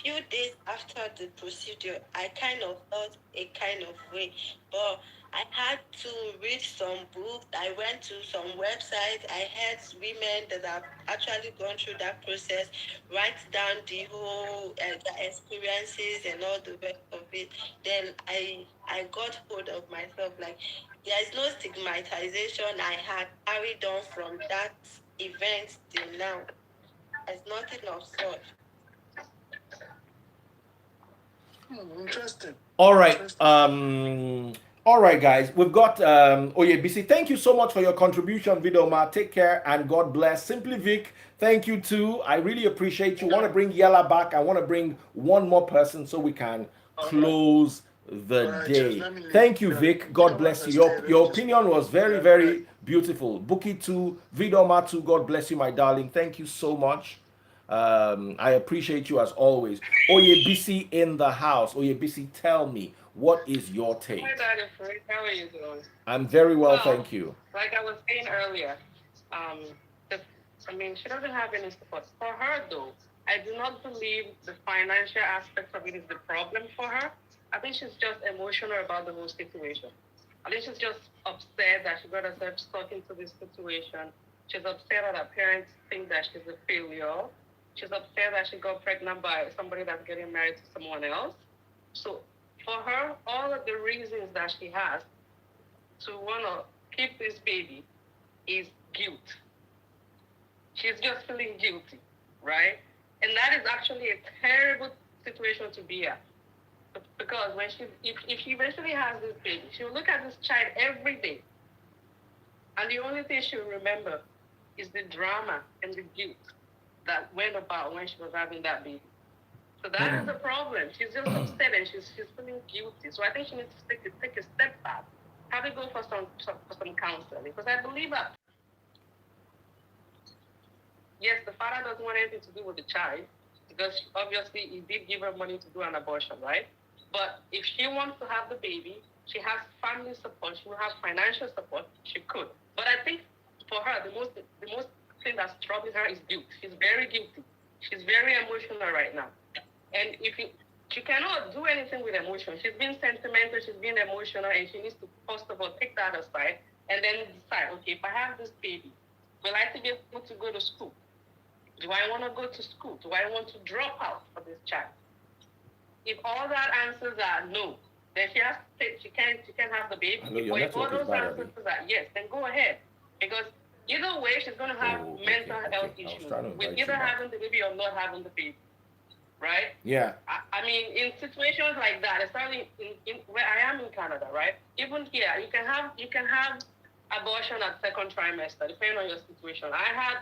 few days after the procedure, I kind of felt a kind of way, but I had to read some books. I went to some websites. I heard women that have actually gone through that process, write down the whole the experiences and all the rest of it. Then I got hold of myself. Like there is no stigmatization I had carried on from that event till now. There's nothing of such. Interesting. All right. Interesting. All right, guys. We've got BC. Thank you so much for your contribution, Vidoma. Take care and God bless. Simply Vic, thank you too. I really appreciate you. Want to bring Yella back. I want to bring one more person so we can All right. close the All right, Jeff, day. let me leave. Thank you, Yeah, Vic. you God know what bless I you. say. Let me Your just opinion was very, yeah, go ahead. very beautiful. Buki too, Vidoma too. God bless you, my darling. Thank you so much. I appreciate you as always. Oyebisi in the house. Oyebisi, tell me, what is your Hi, take? Dr. Fruit. How are you doing? I'm very well, Well, thank you. like I was saying earlier, um, the, I mean, she doesn't have any support. For her, though, I do not believe the financial aspect of it is the problem for her. I think she's just emotional about the whole situation. I think she's just upset that she got herself stuck into this situation. She's upset that her parents think that she's a failure. She's upset that she got pregnant by somebody that's getting married to someone else. So for her, all of the reasons that she has to want to keep this baby is guilt. She's just feeling guilty, right? And that is actually a terrible situation to be at. Because if she eventually has this baby, she'll look at this child every day. And the only thing she'll remember is the drama and the guilt that went about when she was having that baby. So that is the problem. She's just upset and she's feeling guilty. So I think she needs to take a step back, have her go for some counseling. Because I believe that yes, the father doesn't want anything to do with the child because obviously he did give her money to do an abortion, right? But if she wants to have the baby, she has family support. She will have financial support. She could. But I think for her, the most thing that's troubling her is guilt. She's very guilty. She's very emotional right now. And if you she cannot do anything with emotion. She's being sentimental, she's being emotional, and she needs to first of all take that aside and then decide, okay, if I have this baby, will I still be able to go to school? Do I want to go to school? Do I want to drop out for this child? If all that answers are no, then she has to take, she can have the baby. Hello, your But if all network is those bad, answers Abby. are yes, then go ahead. Because either way, she's going to have Oh, mental okay. health I was issues trying to with invite you either back. having the baby or not having the baby, right? Yeah. I mean, in situations like that, especially in where I am in Canada, right? Even here, you can have abortion at second trimester, depending on your situation. I had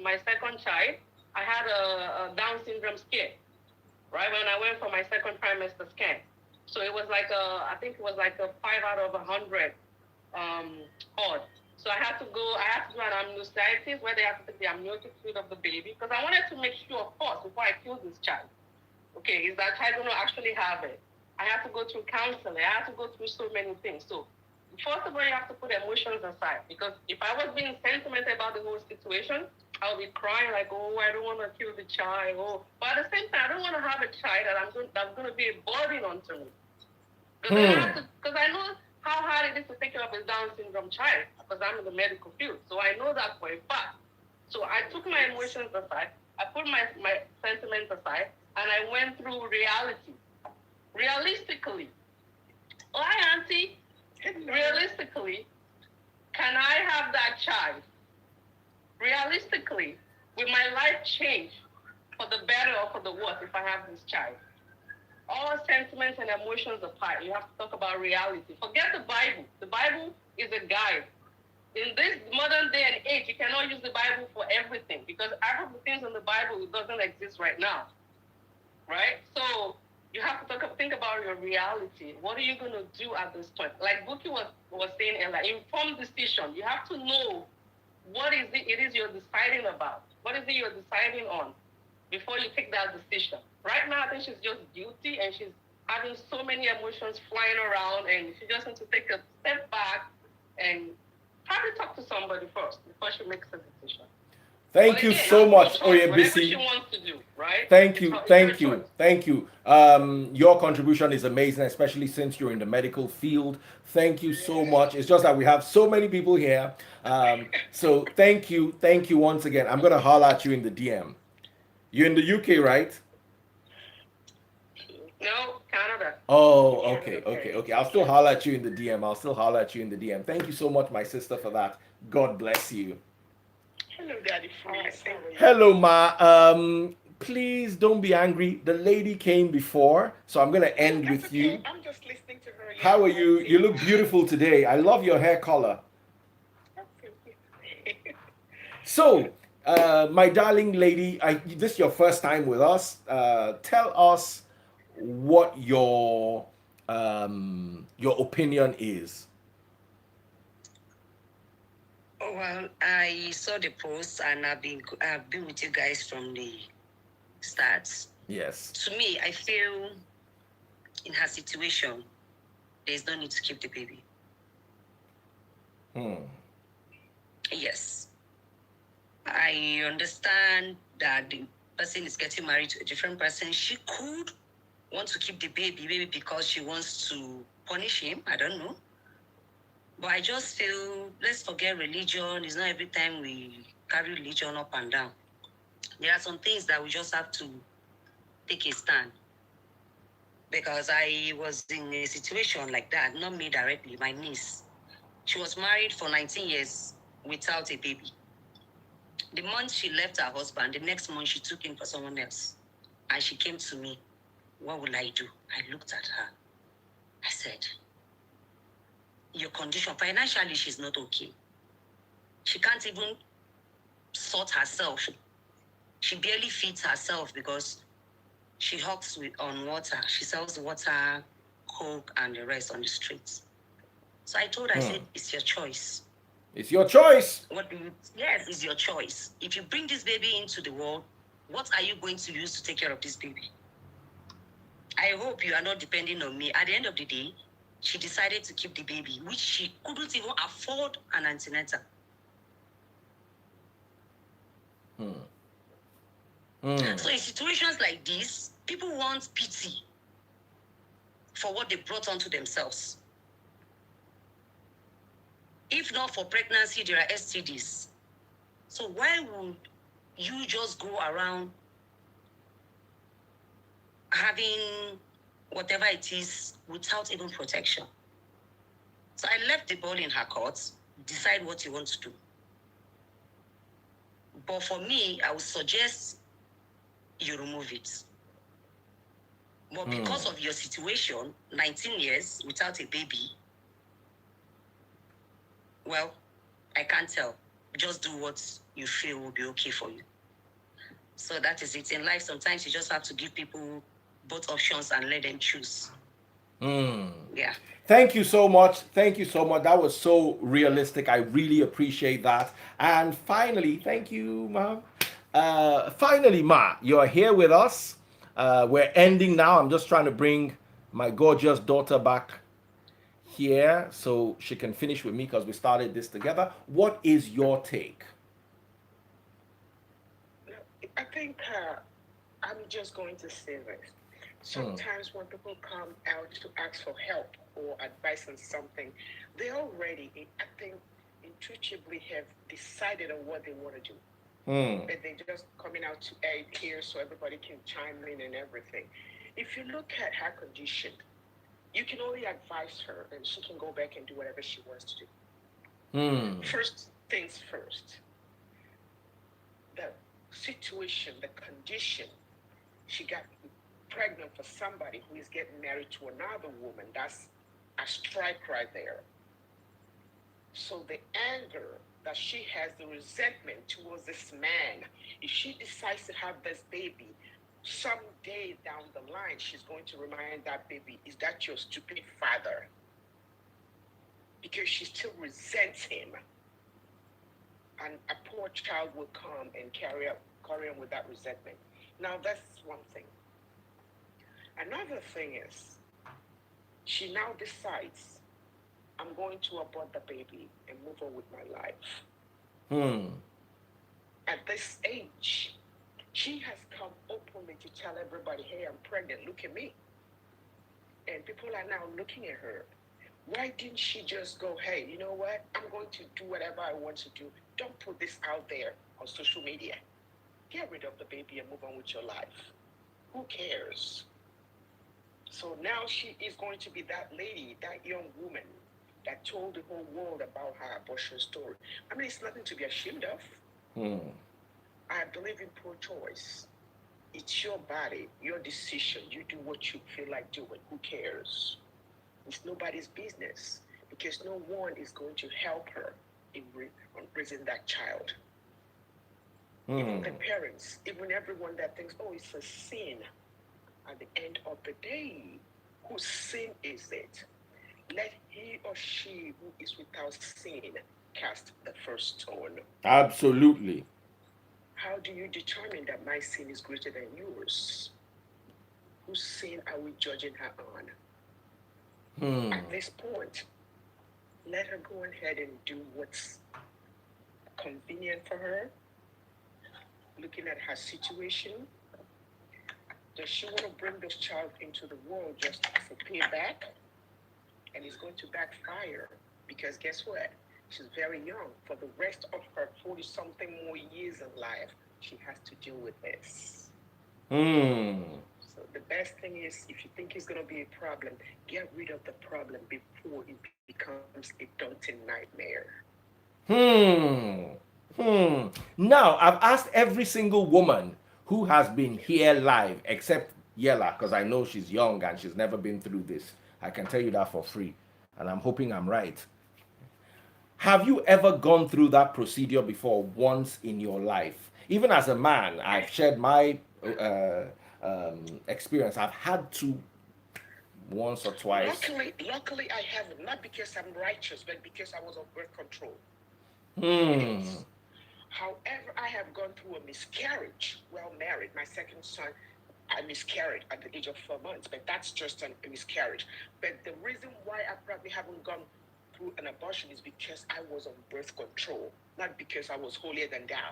my second child, I had a Down syndrome scare, right? When I went for my second trimester scan, so it was like I think it was like a 5 out of 100 odd. So I had to do an amniocentesis where they have to take the amniotic fluid of the baby because I wanted to make sure, of course, before I kill this child, okay, is that child going to actually have it? I have to go through counseling. I have to go through so many things. So first of all, you have to put emotions aside because if I was being sentimental about the whole situation, I would be crying like, oh, I don't want to kill the child. Oh, but at the same time, I don't want to have a child that's going to be a burden onto me. Because because I know how hard it is to take care of a Down syndrome child because I'm in the medical field. So I know that for a fact. So I took my emotions aside, I put my sentiments aside, and I went through reality. Realistically, oh, hi, Auntie. Realistically, can I have that child? Realistically, will my life change for the better or for the worse if I have this child? All sentiments and emotions apart, you have to talk about reality. Forget the Bible. The Bible is a guide. In this modern day and age, you cannot use the Bible for everything because half of the things in the Bible doesn't exist right now, right? So you have to think about your reality. What are you going to do at this point? Like Buki was saying earlier, informed decision. You have to know what is it is you're deciding about. What is it you're deciding on before you take that decision? Right now, I think she's just guilty and she's having so many emotions flying around, and she just needs to take a step back and probably talk to somebody first before she makes a decision. Thank But you again, so that's her much, choice. Whatever she Oyebisi. wants to do, right? Thank It's you, her, it's her thank choice. you, thank you. Your contribution is amazing, especially since you're in the medical field. Thank you so much. It's just that we have so many people here. So thank you once again. I'm gonna holler at you in the DM. You're in the UK, right? No, Canada. Oh, okay. I'll still holler at you in the DM. I'll still holler at you in the DM. Thank you so much, my sister, for that. God bless you. Hello, Daddy Freeze. How are you? Hello, Ma. Please don't be angry. The lady came before, so I'm gonna Oh, end that's with okay. you. I'm just listening to her. Yeah, How are you? that's You it. look beautiful today. I love your hair color. That's it. So, my darling lady, this is your first time with us. Tell us what your opinion is. Oh, well, I saw the post and I've been with you guys from the start. Yes. To me, I feel in her situation, there's no need to keep the baby. Yes. I understand that the person is getting married to a different person. She could want to keep the baby, maybe because she wants to punish him. I don't know. But I just feel, let's forget religion. It's not every time we carry religion up and down. There are some things that we just have to take a stand. Because I was in a situation like that, not me directly, my niece. She was married for 19 years without a baby. The month she left her husband, the next month she took him for someone else. And she came to me, what will I do? I looked at her. I said, your condition, financially, she's not okay. She can't even sort herself. She barely feeds herself because she hawks on water. She sells water, coke, and the rest on the streets. So I told her, I said, it's your choice. It's your choice. Yes, it's your choice. If you bring this baby into the world, what are you going to use to take care of this baby? I hope you are not depending on me. At the end of the day, she decided to keep the baby, which she couldn't even afford an antenatal. So in situations like this, people want pity for what they brought onto themselves. If not for pregnancy, there are STDs. So why would you just go around having whatever it is without even protection? So I left the ball in her court. Decide what you want to do. But for me, I would suggest you remove it. But because of your situation, 19 years without a baby, well, I can't tell. Just do what you feel will be okay for you. So that is it. In life, sometimes you just have to give people both options and let them choose. Mm. Yeah. Thank you so much. Thank you so much. That was so realistic. I really appreciate that. And finally, thank you, Ma. Finally, Ma, you're here with us. We're ending now. I'm just trying to bring my gorgeous daughter back here so she can finish with me because we started this together. What is your take? No, I think I'm just going to say this. Hmm. Sometimes when people come out to ask for help or advice on something, they already, I think, intuitively have decided on what they want to do. Hmm. But they're just coming out to aid here so everybody can chime in and everything. If you look at her condition, you can only advise her and she can go back and do whatever she wants to do. Hmm. First things first, the situation, the condition, she got pregnant for somebody who is getting married to another woman. That's a strike right there. So the anger that she has, the resentment towards this man, if she decides to have this baby, someday down the line, she's going to remind that baby, is that your stupid father? Because she still resents him. And a poor child will come and carry on with that resentment. Now that's one thing. Another thing is she now decides I'm going to abort the baby and move on with my life. Hmm. At this age, she has come openly to tell everybody, hey, I'm pregnant, look at me. And people are now looking at her. Why didn't she just go, hey, you know what? I'm going to do whatever I want to do. Don't put this out there on social media. Get rid of the baby and move on with your life. Who cares? So now she is going to be that lady, that young woman that told the whole world about her abortion story. I mean, it's nothing to be ashamed of. Hmm. I believe in pro choice. It's your body, your decision. You do what you feel like doing. Who cares? It's nobody's business because no one is going to help her on raising that child. Even Hmm. the parents, even everyone that thinks, oh, it's a sin. At the end of the day, whose sin is it? Let he or she who is without sin cast the first stone. Absolutely. How do you determine that my sin is greater than yours? Whose sin are we judging her on? Hmm. At this point, let her go ahead and do what's convenient for her, looking at her situation. Does she want to bring this child into the world just as a payback? And it's going to backfire because guess what? She's very young. For the rest of her 40 something more years in life, she has to deal with this. Hmm. So the best thing is if you think it's going to be a problem, get rid of the problem before it becomes a daunting nightmare. Hmm. Hmm. Now, I've asked every single woman who has been here live, except Yella, because I know she's young and she's never been through this. I can tell you that for free. And I'm hoping I'm right. Have you ever gone through that procedure before once in your life? Even as a man, I've shared my experience. I've had to once or twice. Luckily, I haven't. Not because I'm righteous, but because I was on birth control. It Hmm. is. However, I have gone through a miscarriage while married. My second son, I miscarried at the age of 4 months, but that's just a miscarriage. But the reason why I probably haven't gone through an abortion is because I was on birth control, not because I was holier than thou,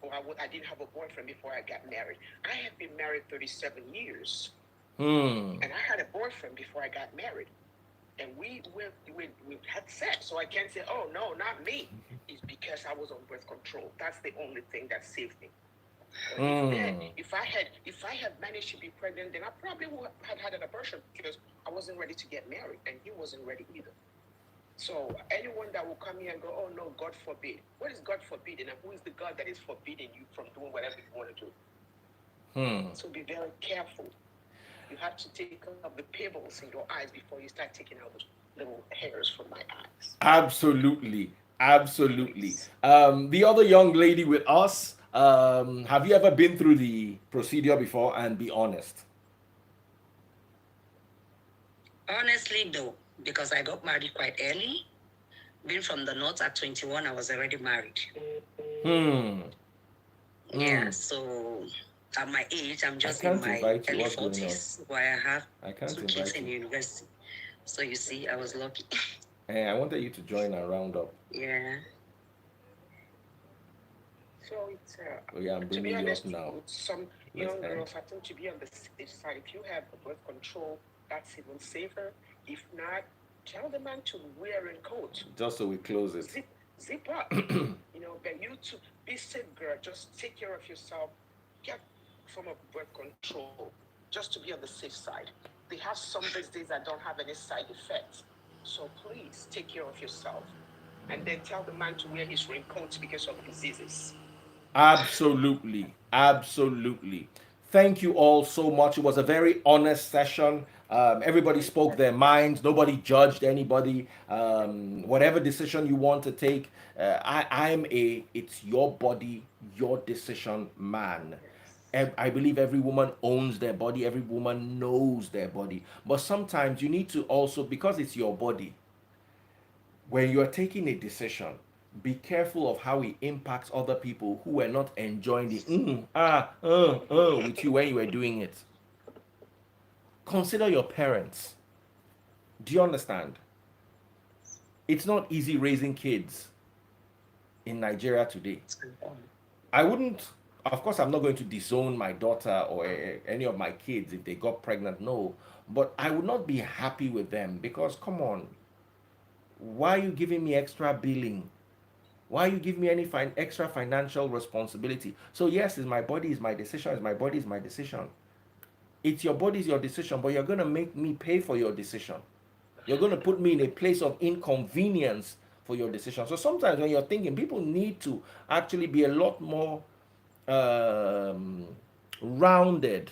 or I didn't have a boyfriend before I got married. I have been married 37 years, Hmm. and I had a boyfriend before I got married. And we had sex. So I can't say, oh no, not me. It's because I was on birth control. That's the only thing that saved me. But Hmm. if I had managed to be pregnant, then I probably would have had an abortion because I wasn't ready to get married and he wasn't ready either. So anyone that will come here and go, oh no, God forbid. What is God forbidden and who is the God that is forbidding you from doing whatever you want to do? Hmm. So be very careful. You have to take off the pebbles in your eyes before you start taking out those little hairs from my eyes. Absolutely. Absolutely. Please. The other young lady with us, have you ever been through the procedure before? And be honest. Honestly, no, because I got married quite early. Being from the north at 21, I was already married. Hmm. Yeah, Hmm. so at my age, I'm I just in can't my invite you. early What's going on? 40s, where I have I can't two kids invite in you. university. So you see, I was lucky. I wanted you to join and round up. Yeah. So it's Oh yeah, I'm to be bringing you up honest now. with some Let's young end. girls, I think to be on the safe side, if you have birth control, that's even safer. If not, tell the man to wear a coat, Just so we close it. zip up. But you to be safe, girl. Just take care of yourself. Get form of birth control, just to be on the safe side. They have some these days that don't have any side effects. So please take care of yourself, and then tell the man to wear his raincoat because of diseases. Absolutely. Absolutely. Thank you all so much. It was a very honest session. Everybody spoke their minds. Nobody judged anybody. Whatever decision you want to take, I'm a it's your body, your decision man. I believe every woman owns their body. Every woman knows their body. But sometimes you need to also, because it's your body, when you are taking a decision, be careful of how it impacts other people who were not enjoying the with you when you were doing it. Consider your parents. Do you understand? It's not easy raising kids in Nigeria today. I wouldn't, of course, I'm not going to disown my daughter or any of my kids if they got pregnant, no. But I would not be happy with them because, come on, why are you giving me extra billing? Why you give me any extra financial responsibility? So yes, it's my body, is my decision. It's my body, is my decision. It's your body, is your decision, but you're gonna make me pay for your decision. You're gonna put me in a place of inconvenience for your decision. So sometimes when you're thinking, people need to actually be a lot more um, rounded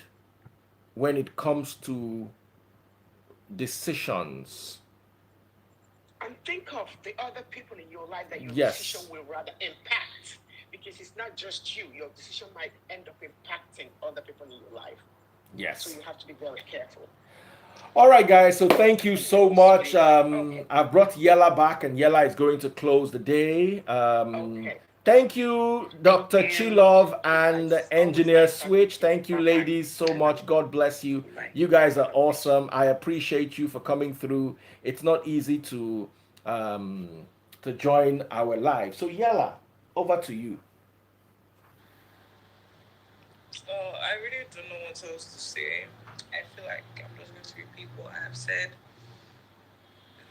when it comes to decisions. And think of the other people in your life that your decision Yes, will rather impact. Because it's not just you, your decision might end up impacting other people in your life. So yes. you have to be very careful. All right, guys. So thank you so much. Okay. I've brought Yella back, and Yella is going to close the day. Okay. Thank you, Thank Dr. you. Chilov It's and nice. Always Engineer nice talking Switch. to you. Thank you, Bye bye. ladies, so Bye bye. much. God bless you. Bye. You guys are God bless you. awesome. I appreciate you for coming through. It's not easy to join our live. So Yella, over to you. Oh, I really don't know what else to say. I feel like I'm just going to repeat what I have said.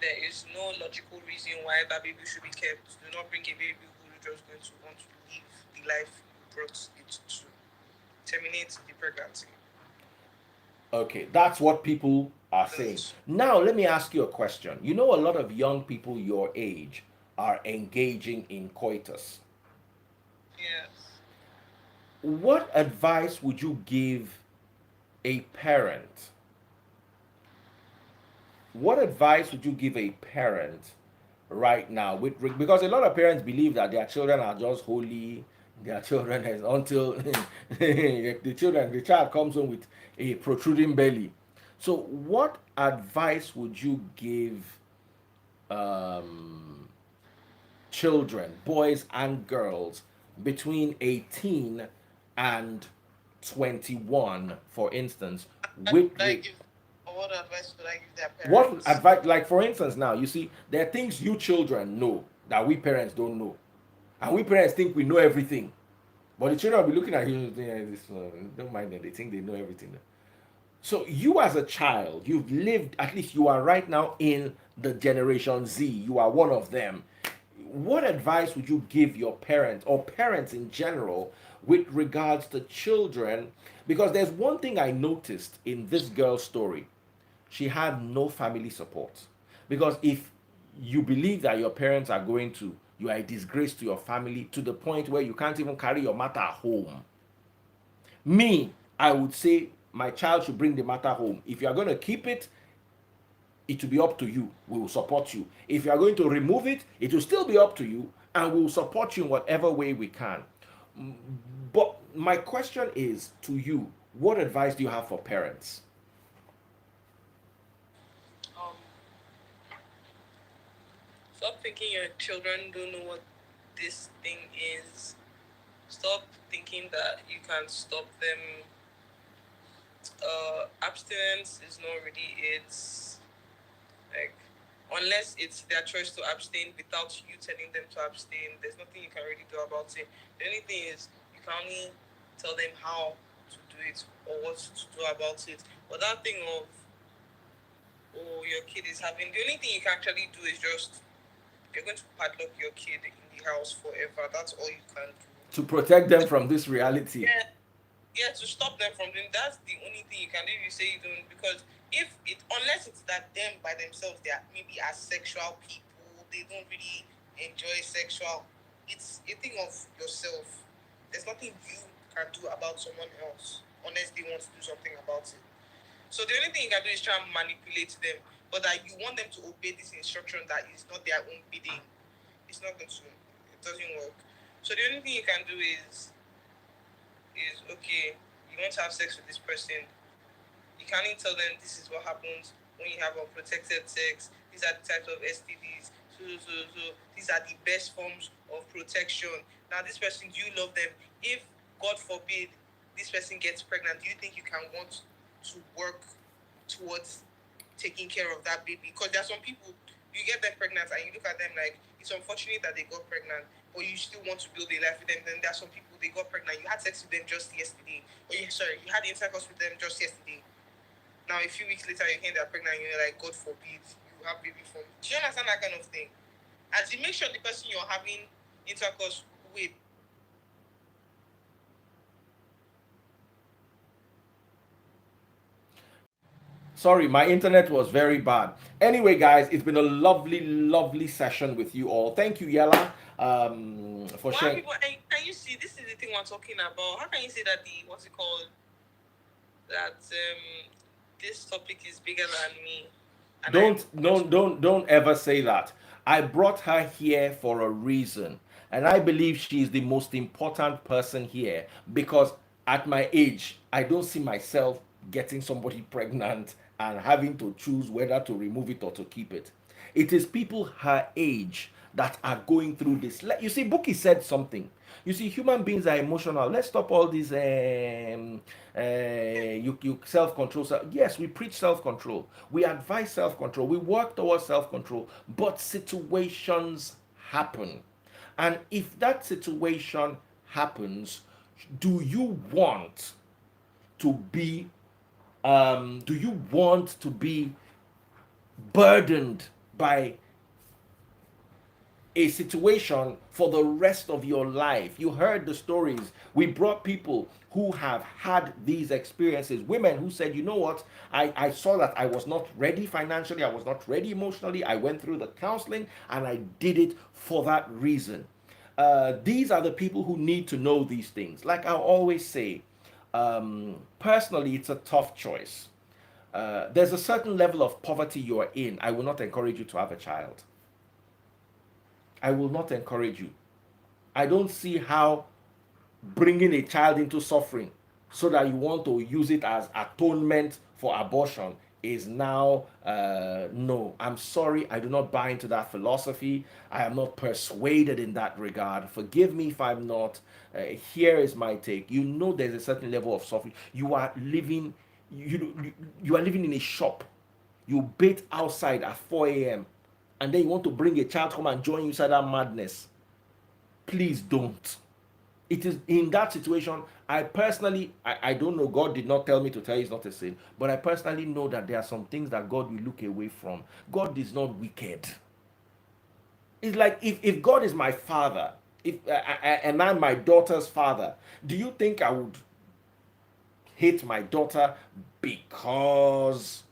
There is no logical reason why that baby should be kept. Do not bring a baby who is just going to want to live the life you brought it to. Terminate the pregnancy. Okay, that's what people are saying. Don't. Now, let me ask you a question. You know, a lot of young people your age are engaging in coitus. Yes. What advice would you give a parent? What advice would you give a parent right now? Because a lot of parents believe that their children are just holy. Their children is until the child comes home with a protruding belly. So, what advice would you give um, children, boys and girls, between 18 and 21, for instance, with Would I give, or what advice would I give their what parents? advice, like for instance, now you see, there are things you children know that we parents don't know, and we parents think we know everything, but the children will be looking at you, yeah, this, don't mind them, they think they know everything. So you as a child, you've lived, at least you are right now in the generation Z, you are one of them. What advice would you give your parents or parents in general with regards to children? Because there's one thing I noticed in this girl's story: she had no family support. Because if you believe that your parents are going to, you are a disgrace to your family to the point where you can't even carry your matter home. Me, I would say my child should bring the matter home. If you are going to keep it, it will be up to you. We will support you. If you are going to remove it, it will still be up to you, and we will support you in whatever way we can. But my question is to you: what advice do you have for parents? Stop thinking your children don't know what this thing is. Stop thinking that you can stop them. Abstinence is not really it's like unless it's their choice to abstain without you telling them to abstain. There's nothing you can really do about it. The only thing is you can only tell them how to do it or what to do about it. But that thing of oh your kid is having the only thing you can actually do is just you're going to padlock your kid in the house forever. That's all you can do. To protect them from this reality. Yeah, yeah, to stop them from doing that's the only thing you can do if you say you don't because if it unless it's that them by themselves they are maybe asexual people, they don't really enjoy sexual. It's a thing of yourself. There's nothing you can do about someone else unless they want to do something about it. So the only thing you can do is try and manipulate them, but that you want them to obey this instruction that is not their own bidding. It's not going to. It doesn't work. So the only thing you can do is okay. You want to have sex with this person. You can't even tell them this is what happens when you have unprotected sex. These are the types of STDs. So these are the best forms of protection. Now this person, do you love them? If God forbid this person gets pregnant, do you think you can want to work towards taking care of that baby? Because there are some people you get them pregnant and you look at them like it's unfortunate that they got pregnant, but you still want to build a life with them. Then there are some people they got pregnant, you had sex with them just yesterday, or you had intercourse with them just yesterday. Now a few weeks later you hear they're pregnant, and you're like, God forbid you have baby from. Do you understand that kind of thing? As you make sure the person you're having intercourse with. Sorry, my internet was very bad. Anyway, guys, it's been a lovely, lovely session with you all. Thank you, Yella, for Why sharing. people can you see this is the thing we're talking about? How can you say that the what's it called? That this topic is bigger than me. And Don't ever say that. I brought her here for a reason, and I believe she is the most important person here because at my age, I don't see myself getting somebody pregnant and having to choose whether to remove it or to keep it. It is people her age that are going through this. You see, Buki said something. You see, human beings are emotional. Let's stop all these you self control. Yes, we preach self control. We advise self control. We work towards self control. But situations happen, and if that situation happens, do you want to be? Do you want to be burdened by a situation for the rest of your life? You heard the stories. We brought people who have had these experiences, women who said, you know what, I saw that I was not ready financially, I was not ready emotionally, I went through the counseling and I did it for that reason. These are the people who need to know these things. Like I always say, personally, it's a tough choice. There's a certain level of poverty you are in. I will not encourage you to have a child. I will not encourage you. I don't see how bringing a child into suffering so that you want to use it as atonement for abortion is now no. I'm sorry, I do not buy into that philosophy. I am not persuaded in that regard. Forgive me if I'm not. Here is my take. You know there's a certain level of suffering. You are living you are living in a shop. You bait outside at 4 a.m. and then you want to bring a child home and join you inside that madness. Please don't. It is in that situation. I personally, I don't know. God did not tell me to tell you it's not a sin, but I personally know that there are some things that God will look away from. God is not wicked. It's like if God is my father, if and I'm my daughter's father, do you think I would hate my daughter because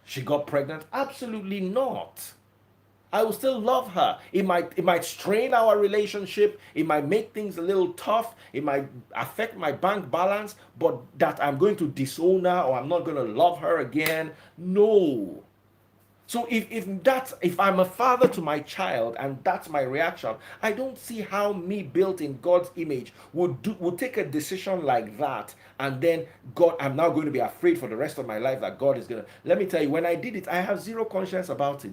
she got pregnant? Absolutely not. I will still love her. It might strain our relationship. It might make things a little tough. It might affect my bank balance, but that I'm going to disown her or I'm not going to love her again. No. So if I'm a father to my child and that's my reaction, I don't see how me built in God's image would take a decision like that, and then God, I'm now going to be afraid for the rest of my life that God is gonna. Let me tell you, when I did it, I have zero conscience about it,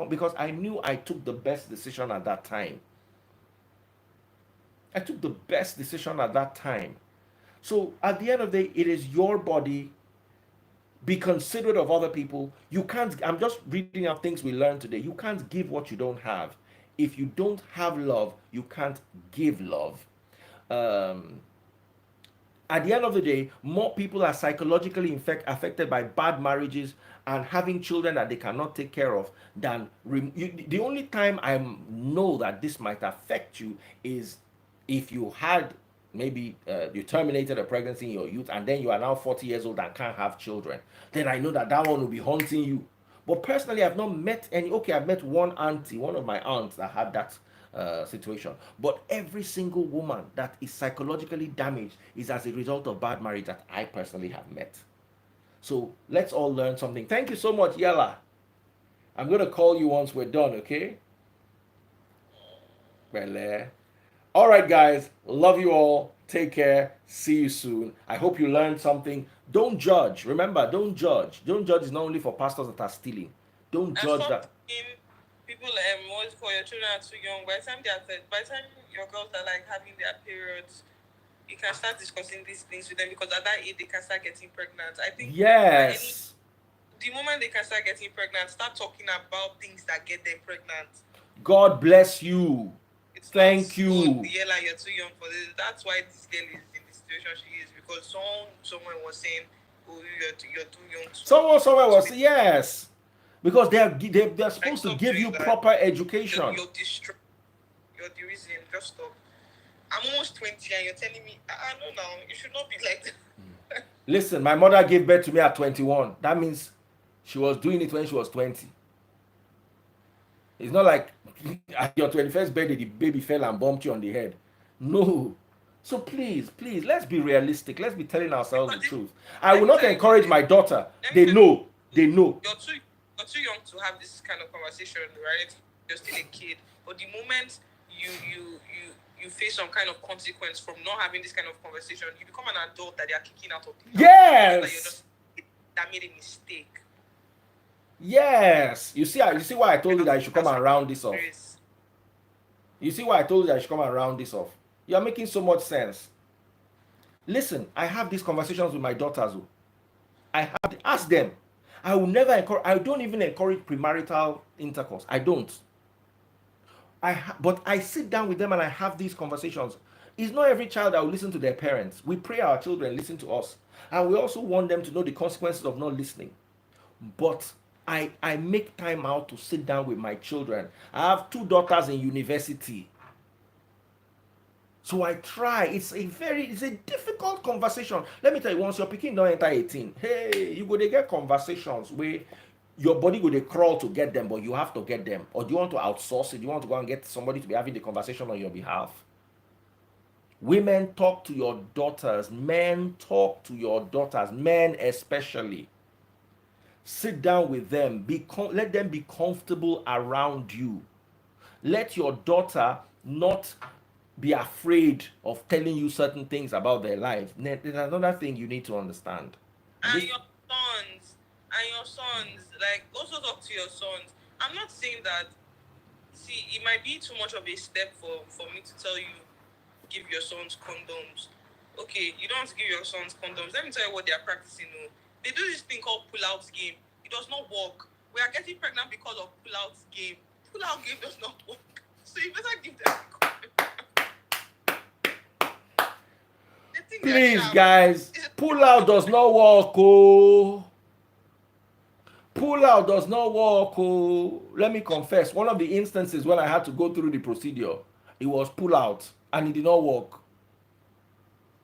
because I knew I took the best decision at that time. I took the best decision at that time. So at the end of the day, it is your body. Be considerate of other people. You can't, I'm just reading out things we learned today. You can't give what you don't have. If you don't have love, you can't give love. Um, at the end of the day, more people are psychologically affected by bad marriages and having children that they cannot take care of than the only time I know that this might affect you is if you had maybe you terminated a pregnancy in your youth and then you are now 40 years old and can't have children. Then I know that that one will be haunting you. But personally, I've not met any. Okay, I've met one auntie, one of my aunts that had that situation. But every single woman that is psychologically damaged is as a result of bad marriage that I personally have met. So let's all learn something. Thank you so much, Yella. I'm going to call you once we're done, okay? Well, all right, guys. Love you all. Take care. See you soon. I hope you learned something. Don't judge. Remember, don't judge. Don't judge is not only for pastors that are stealing. Don't And judge stop that. thinking people always call your children are too young. By the time your girls are like having their periods, you can start discussing these things with them because at that age they can start getting pregnant. I think Yes. the moment they can start getting pregnant, start talking about things that get them pregnant. God bless you. It's Thank not, oh, you. Yella, you're too young for this. That's why this girl is in the situation she is because someone was saying, oh, you're too young Someone to was, be yes, because they're like, supposed to stop give doing you that. proper education. You're the reason. Just stop. I'm almost 20 and you're telling me, no, now you should not be like that. Listen, my mother gave birth to me at 21. That means she was doing it when she was 20. It's not like at your 21st birthday the baby fell and bumped you on the head. No. So please, let's be realistic. Let's be telling ourselves the Because truth. I let will me not tell you encourage something. my daughter. Let me They tell know. you, They know. you're too young to have this kind of conversation, right? You're still a kid. But the moment you face some kind of consequence from not having this kind of conversation, you become an adult that they are kicking out of the house. That you're Yes. just that made a mistake. Yes. You see why I told you that you should come and round this off. You see why I told you that I should come and round this off. You are making so much sense. Listen, I have these conversations with my daughters. I have ask them. I will never encourage. I don't even encourage premarital intercourse. I don't. But I sit down with them and I have these conversations. It's not every child that will listen to their parents. We pray our children listen to us, and we also want them to know the consequences of not listening. But I make time out to sit down with my children. I have two daughters in university. So I try. It's a difficult conversation. Let me tell you, once your pikin don't enter 18, hey, you go to get conversations where your body go to crawl to get them, but you have to get them. Or do you want to outsource it? Do you want to go and get somebody to be having the conversation on your behalf? Women, talk to your daughters. Men, talk to your daughters. Men especially. Sit down with them. Let them be comfortable around you. Let your daughter not be afraid of telling you certain things about their life. There's another thing you need to understand. And your sons, like also talk to your sons. I'm not saying that. See, it might be too much of a step for me to tell you give your sons condoms. Okay, you don't have to give your sons condoms. Let me tell you what they are practicing. No, they do this thing called pull-out game. It does not work. We are getting pregnant because of pull-out game. Pull-out game does not work. So you better give them Please, guys, pull out does not work. Oh, pull out does not work. Oh, let me confess. One of the instances when I had to go through the procedure, it was pull out, and it did not work.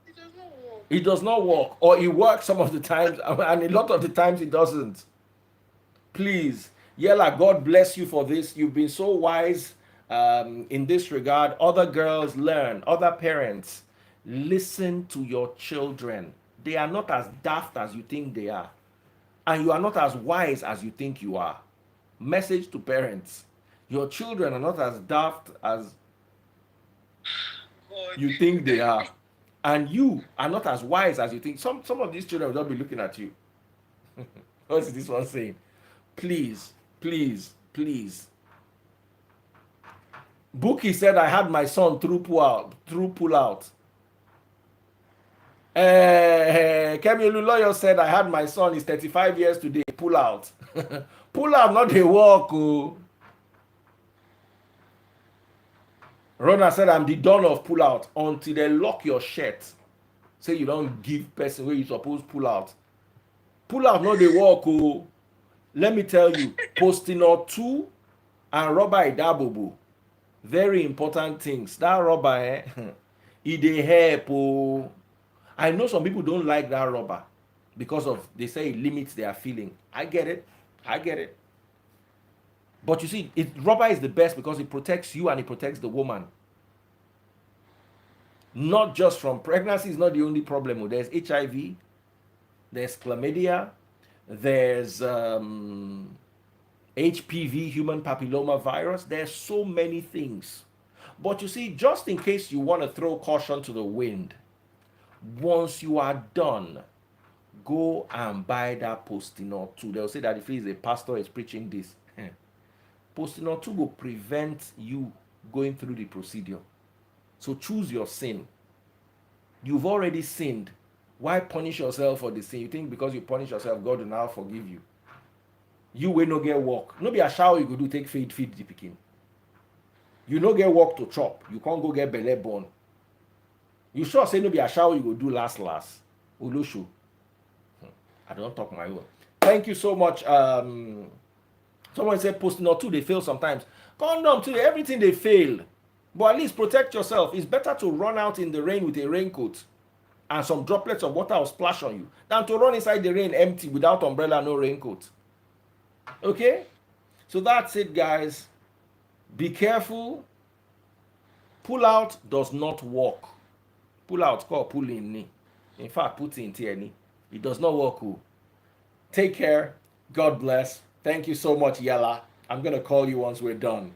It does not work. It does not work, or it works some of the times, and a lot of the times it doesn't. Please, Yella, God bless you for this. You've been so wise in this regard. Other girls learn, other parents listen to your children. They are not as daft as you think they are, and you are not as wise as you think you are. Message to parents: your children are not as daft as God. you think they are, and you are not as wise as you think. Some of these children will not be looking at you. What is this one saying? Please, please, please. Buki said I had my son through pull out. Through pull out. Kemiolu lawyer said I had my son. He's 35 years today. Pull out. Pull out, not a walk. Oh. Rona said I'm the don of pull out until they lock your shirt. Say you don't give person where you suppose pull out. Pull out, not a walk. Oh. Let me tell you, posting or two and rubber idabobo. Very important things. That rubber, it dey help. Oh. I know some people don't like that rubber because of they say it limits their feeling. I get it. I get it. But you see, rubber is the best because it protects you and it protects the woman. Not just from pregnancy is not the only problem. There's HIV, there's chlamydia, there's HPV, human papilloma virus. There's so many things. But you see, just in case you want to throw caution to the wind, once you are done, go and buy that Postinor 2. They'll say that if he's a pastor is preaching this, Postinor 2 will prevent you going through the procedure. So choose your sin. You've already sinned. Why punish yourself for the sin? You think because you punish yourself, God will now forgive you. You will not get work. No be a shower you go do take feed the pikin. You no get work to chop. You can't go get belle born. You sure say no be a shower you go do last. Olosho. I don't talk my own. Thank you so much. Someone said Postinor 2 they fail sometimes. Condom too, everything they fail. But at least protect yourself. It's better to run out in the rain with a raincoat and some droplets of water will splash on you than to run inside the rain empty without umbrella, no raincoat. Okay? So that's it, guys. Be careful. Pull out does not work. Pull out called pull in. In fact, put in TNE. It does not work. Take care. God bless. Thank you so much, Yella. I'm going to call you once we're done.